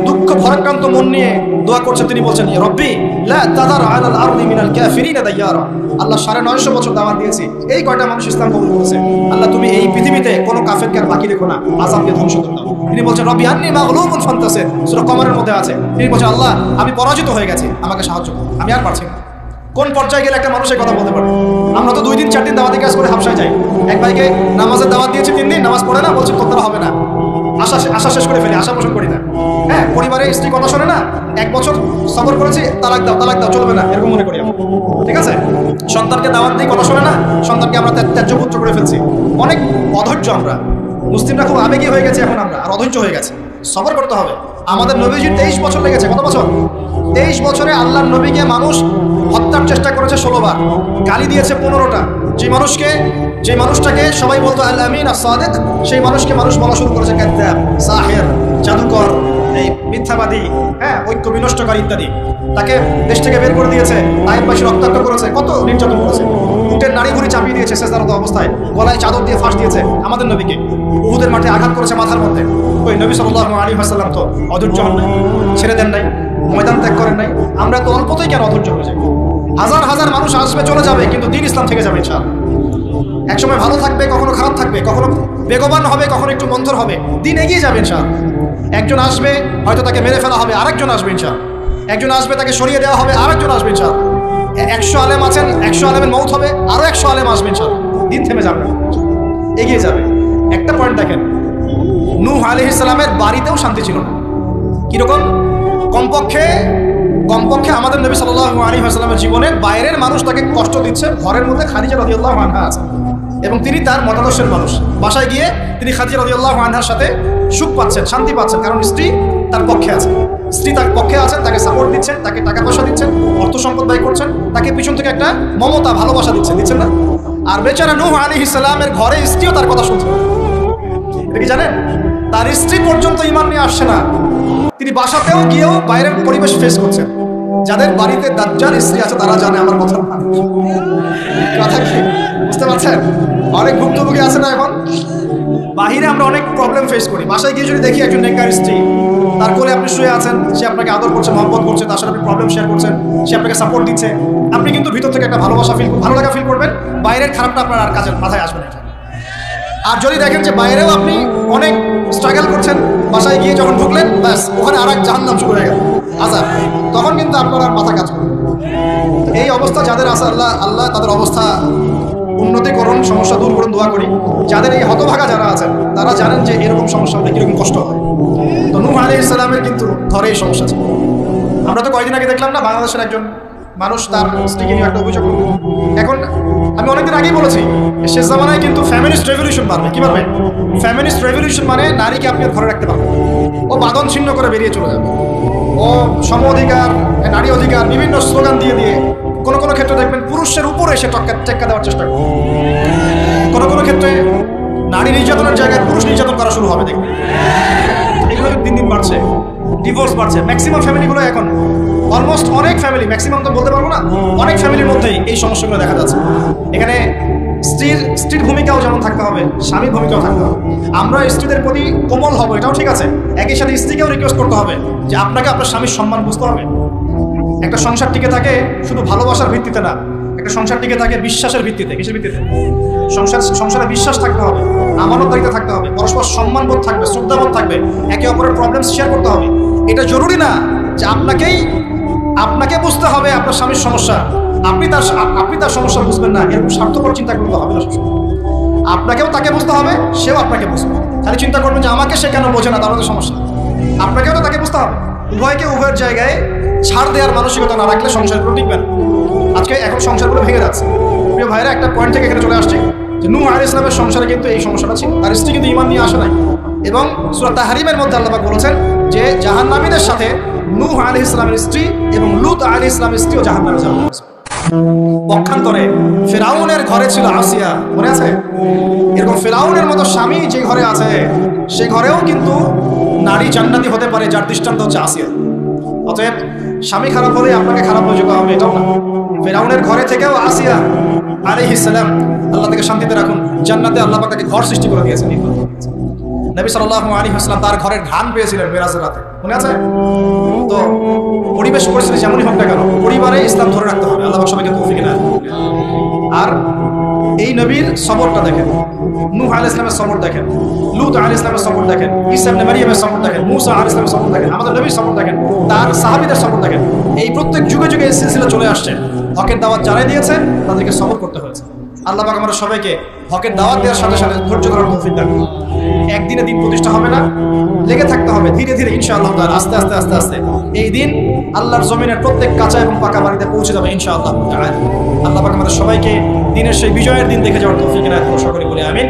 S1: দুঃখ ভরাক্রান্ত মন নিয়ে দোয়া করছেন, তিনি বলছেন ইয়া রব্বি লা তাদার আলাল আরদি মিনাল কাফিরিনা দাইয়ারা। আল্লাহ 950 বছর দাওয়াত দিয়েছি, এই কয়টা মানুষ ইসলাম কবুল করেছে। আল্লাহ, তুমি এই পৃথিবীতে কোনো কাফেরকে আর বাকি রেখো না, আযাব দিয়ে ধ্বংস করে দাও। তিনি বলছেন রব্বি আন্নী মাগলুবুন ফান্তাসির, সূরা কমরের মধ্যে আছে। তিনি বলছেন আল্লাহ, আমি পরাজিত হয়ে গেছি, আমাকে সাহায্য করো, আমি আর পারছি না। কোন পর্যায়ে গেলে একটা মানুষ এই কথা বলতে পারে? আমরা তো 2 দিন 4 দিন দাওয়াতি কাজ করে হাবশায় যাই। এক ভাইকে নামাজের দাওয়াত দিয়েছি 3 দিন, নামাজ পড়ে না, বলছে তোর দ্বারা হবে না। আশা শেষ করে ফেলি, আশা পোষণ করি না। হ্যাঁ, পরিবারে স্ত্রী কথা শোনে না, 1 বছর সবর করেছি, তালাক দাও চলবে না, এরকম মনে করি আমরা। ঠিক আছে, সন্তানকে দাওয়াত দিয়ে কথা শোনে না, সন্তানকে আমরা ত্যায্য পুত্র করে ফেলছি। অনেক অধৈর্য আমরা। মুসলিমরা খুব আবেগী হয়ে গেছে এখন, আমরা আর অধৈর্য হয়ে গেছে। সবর করতে হবে। আমাদের নবীজির 23 বছর লেগেছে। কত বছর? 23 বছরে আল্লাহর নবীকে মানুষ হত্যার চেষ্টা করেছে 16 বার, গালি দিয়েছে 15টা। যে মানুষটাকে সবাই বলতো আল আমিন আর সাদিক, সেই মানুষকে মানুষ বলা শুরু করেছে কাযযাব, সাহির, জাদুকর, এই মিথ্যাবাদী, হ্যাঁ, ঐক্য বিনষ্টকারী ইত্যাদি। তাকে দেশ থেকে বের করে দিয়েছে, আইনবাসী রক্তাক্ত করেছে, কত নির্যাতন করেছে, উটের নাড়ি ভুড়ি চাপিয়ে দিয়েছে সেজদারত অবস্থায়, গলায় চাদর দিয়ে ফাঁস দিয়েছে আমাদের নবীকে, উহুদের মাঠে আঘাত করেছে মাথার মধ্যে। ওই নবী সাল্লাল্লাহু আলাইহি ওয়াসাল্লাম তো অধৈর্য হন নাই, ছেড়ে দেন নাই, ময়দান ত্যাগ করেন নাই। আমরা তো অল্পতেই কেন অধৈর্য হয়ে যাই? হাজার হাজার মানুষ আসবে চলে যাবে, কিন্তু দ্বীন ইসলাম থেকে যাবে ইনশাআল্লাহ। একসময় ভালো থাকবে, কখনো খারাপ থাকবে, কখনো বেগবান হবে, কখনো একটু মন্থর হবে, দিন এগিয়ে যাবে ইনশাআল্লাহ। একজন আসবে, হয়তো তাকে মেরে ফেলা হবে, আরেকজন আসবে ইনশাআল্লাহ। একজন আসবে, তাকে সরিয়ে দেওয়া হবে, আরেকজন আসবে ইনশাআল্লাহ। 100 আলেম আছেন, 100 আলেমের মৌত হবে, আরো 100 আলেম আসবে ইনশাআল্লাহ। দিন থেমে যাবে না, এগিয়ে যাবে। একটা পয়েন্ট দেখেন, নূহ আলাইহিস সালামের বাড়িতেও শান্তি ছিল না। কিরকম? কমপক্ষে আমাদের নবী সাল্লাল্লাহু আলাইহি ওয়াসাল্লামের জীবনে বাইরের মানুষ তাকে কষ্ট দিচ্ছে, ঘরের মধ্যে খাদিজা রাদিয়াল্লাহু আনহা আছে এবং তিনি তার মতাদর্শের মানুষ। বাসায় গিয়ে তিনি খাদিজা রাদিয়াল্লাহু আনহার সাথে সুখ পাচ্ছেন, শান্তি পাচ্ছেন, কারণ স্ত্রী তার পক্ষে আছে। স্ত্রী তার পক্ষে আছেন, তাকে সাপোর্ট দিচ্ছেন, তাকে টাকা পয়সা দিচ্ছেন, অর্থ সম্পদ ব্যয় করছেন, তাকে পিছন থেকে একটা মমতা, ভালোবাসা দিচ্ছেন না? আর বেচারা নূহ আলাইহিস সালামের ঘরে স্ত্রীও তার কথা শুনছেন। এটা কি জানেন? তার স্ত্রী পর্যন্ত ঈমান নিয়ে আসছে না। তিনি বাসাতেও গিয়েও বাইরের পরিবেশ ফেস করছেন। যাদের বাড়িতে দাজ্জাল স্ত্রী আছে তারা জানে আমার কথা কি, বুঝতে পারছেন? অনেক ভুক্তভোগী আছে না এখন? বাহিরে আমরা অনেক প্রবলেম ফেস করি, বাসায় গিয়ে যদি দেখি একজন নেককার স্ত্রী, তার কোলে আপনি শুয়ে আছেন, সে আপনাকে আদর করছে, মহব্বত করছে, তার সাথে আপনি প্রবলেম শেয়ার করছেন, সে আপনাকে সাপোর্ট দিচ্ছে, আপনি কিন্তু ভিতর থেকে একটা ভালোবাসা ভালো লাগা ফিল করবেন। বাইরের খারাপটা আপনার আর কাজের মাথায় আসবে না। আর যদি দেখেন যে বাইরেও আপনি অনেক স্ট্রাগল করছেন, বাসায় গিয়ে যখন ঢুকলেন, ব্যাস ওখানে আর এক জাহান্নাম শুরু হয়ে গেল, আযাব, তখন কিন্তু আপনার আর মাথা কাজ করবে। এই অবস্থা যাদের আছে, আল্লাহ তাদের অবস্থা উন্নতি করুন, সমস্যা দূর করুন, দোয়া করি। যাদের এই হতভাগা যারা আছেন তারা জানেন যে এরকম সমস্যা হলে কিরকম কষ্ট হয়। তো নূহ আলাইহিস সালামের কিন্তু ঘরে এই সমস্যা ছিল। আমরা তো কয়েকদিন আগে দেখলাম না, বাংলাদেশের একজন মানুষ তার স্ত্রীকে নিয়ে একটা অভিযোগ করল। এখন আমি অনেকদিন আগেই বলেছি, শেষ জামানায় কিন্তু ফ্যামিনিস্ট রেভলিউশন বাড়বে। কি বাড়বে? ফ্যামিনিস্ট রেভলিউশন মানে নারীকে আপনি ঘরে রাখতে পারবেন, ও বাঁধন ছিন্ন করে বেরিয়ে চলে যাবে, ও সম অধিকার, নারী অধিকার, বিভিন্ন স্লোগান দিয়ে কোনো ক্ষেত্রে দেখবেন পুরুষের উপরে এসে টেক্কা দেওয়ার চেষ্টা করবে। কোনো ক্ষেত্রে নারী নির্যাতনের জায়গায় পুরুষ নির্যাতন করা শুরু হবে, দেখবেন। এগুলো দিন দিন বাড়ছে, ডিভোর্স বাড়ছে। ম্যাক্সিমাম ফ্যামিলিগুলো এখন, অলমোস্ট অনেক ফ্যামিলি, ম্যাক্সিমাম তো বলতে পারবো না, অনেক ফ্যামিলির মধ্যেই এই সমস্যাগুলো দেখা যাচ্ছে। এখানে স্ত্রীর ভূমিকাও যেমন থাকতে হবে, স্বামীর ভূমিকাও থাকতে হবে। আমরা স্ত্রীদের প্রতি কোমল হবো, এটাও ঠিক আছে। একই সাথে স্ত্রীকেও রিকোয়েস্ট করতে হবে যে আপনাকে আপনার স্বামীর সম্মান বুঝতে হবে। একটা সংসার টিকে থাকে শুধু ভালোবাসার ভিত্তিতে না, একটা সংসার টিকে থাকে বিশ্বাসের ভিত্তিতে। কিসের ভিত্তিতে? সংসারে বিশ্বাস থাকতে হবে, আমানতদারিতা থাকতে হবে, পরস্পর সম্মানবোধ থাকবে, শ্রদ্ধাবোধ থাকবে, একে অপরের প্রবলেম শেয়ার করতে হবে। এটা জরুরি না যে আপনাকে বুঝতে হবে আপনার স্বামীর সমস্যা, আপনি তার সমস্যা বুঝবেন না, এরকম স্বার্থপর চিন্তা করতে হবে না। আপনাকেও তাকে বুঝতে হবে, সেও আপনাকে বুঝবে। খালি চিন্তা করবেন যে আমাকে সে কেন বোঝে না, তার মধ্যে সমস্যা। আপনাকেও তো তাকে বুঝতে হবে। উভয়ের জায়গায় ছাড় দেওয়ার মানসিকতা না রাখলে সংসারগুলো টিকবে না। এখন সংসারগুলো ভেঙে যাচ্ছে। প্রিয় ভাইরা, একটা পয়েন্ট থেকে এখানে চলে আসছি যে নূহ আলাইহিস সালামের সংসারে কিন্তু এই সমস্যাটা ছিল। তার স্ত্রী কিন্তু ঈমান নিয়ে আসে নাই, এবং সূরা তাহরিমের মধ্যে আল্লাহ পাক বলেছেন যে জাহান্নামীদের সাথে নূহ আলাইহিস সালামের স্ত্রী এবং লূত আলাইহিস সালামের স্ত্রীও জাহান্নামে যাবে। পক্ষান্তরে ফিরআউনের ঘরে ছিল আসিয়া, মনে আছে? এরকম ফিরআউনের মতো স্বামী যে ঘরে আছে, সে ঘরেও কিন্তু নারী জান্নাতি হতে পারে, যার দৃষ্টান্ত হচ্ছে আসিয়া। অতএব স্বামী খারাপ হলে আপনাকে খারাপ হয়ে যেতে হবে, এটাও না। ফিরআউনের ঘরে থেকেও আসিয়া আলাইহিস সালাম, আল্লাহ তাকে শান্তিতে রাখুন, জান্নাতে আল্লাহ পাক তাকে ঘর সৃষ্টি করে দিয়েছেন। নবী সাল্লাল্লাহু আলাইহি ওয়াসাল্লাম তার ঘরের ঘ্রাণ পেয়েছিলেন মেরাজের রাতে, মনে আছে? তো পরিবেশ পরিস্থিতি যেমনই হোক না কেন, পরিবারে ইসলাম ধরে রাখতে হবে। আল্লাহ সবাইকে তৌফিক দান। আর এই নবীর সবরটা দেখেন, নূহ আলাইহিস সালামের সবর দেখেন, লূত আলাইহিস সালামের সবর দেখেন, ঈসা ইবনে মারইয়ামের সবর দেখেন, মূসা আলাইহিস সালামের সবর দেখেন, আমাদের নবীর সবর দেখেন, তার সাহাবীদের সবর দেখেন। এই প্রত্যেক যুগে যুগে এই সিলসিলা চলে আসছে। হকের দাওয়াত যারাই দিয়েছেন তাদেরকে সবর করতে হয়েছে। আল্লাহ পাক আমাদের সবাইকে হকের দাওয়াত দেওয়ার সাথে সাথে ধৈর্য ধরার তৌফিক দান করুন। একদিনে দিন প্রতিষ্ঠা হবে না, লেগে থাকতে হবে ধীরে ধীরে ইনশাআল্লাহ তাআলা। আস্তে আস্তে এই দিন আল্লাহর জমিনের প্রত্যেক কাঁচা এবং পাকা বাড়িতে পৌঁছে যাবে ইনশাআল্লাহ তাআলা। আল্লাহ পাক আমাদের সবাইকে দিনের সেই বিজয়ের দিন দেখে যাওয়ার তৌফিক দান করুন। সকলে বলি আমিন।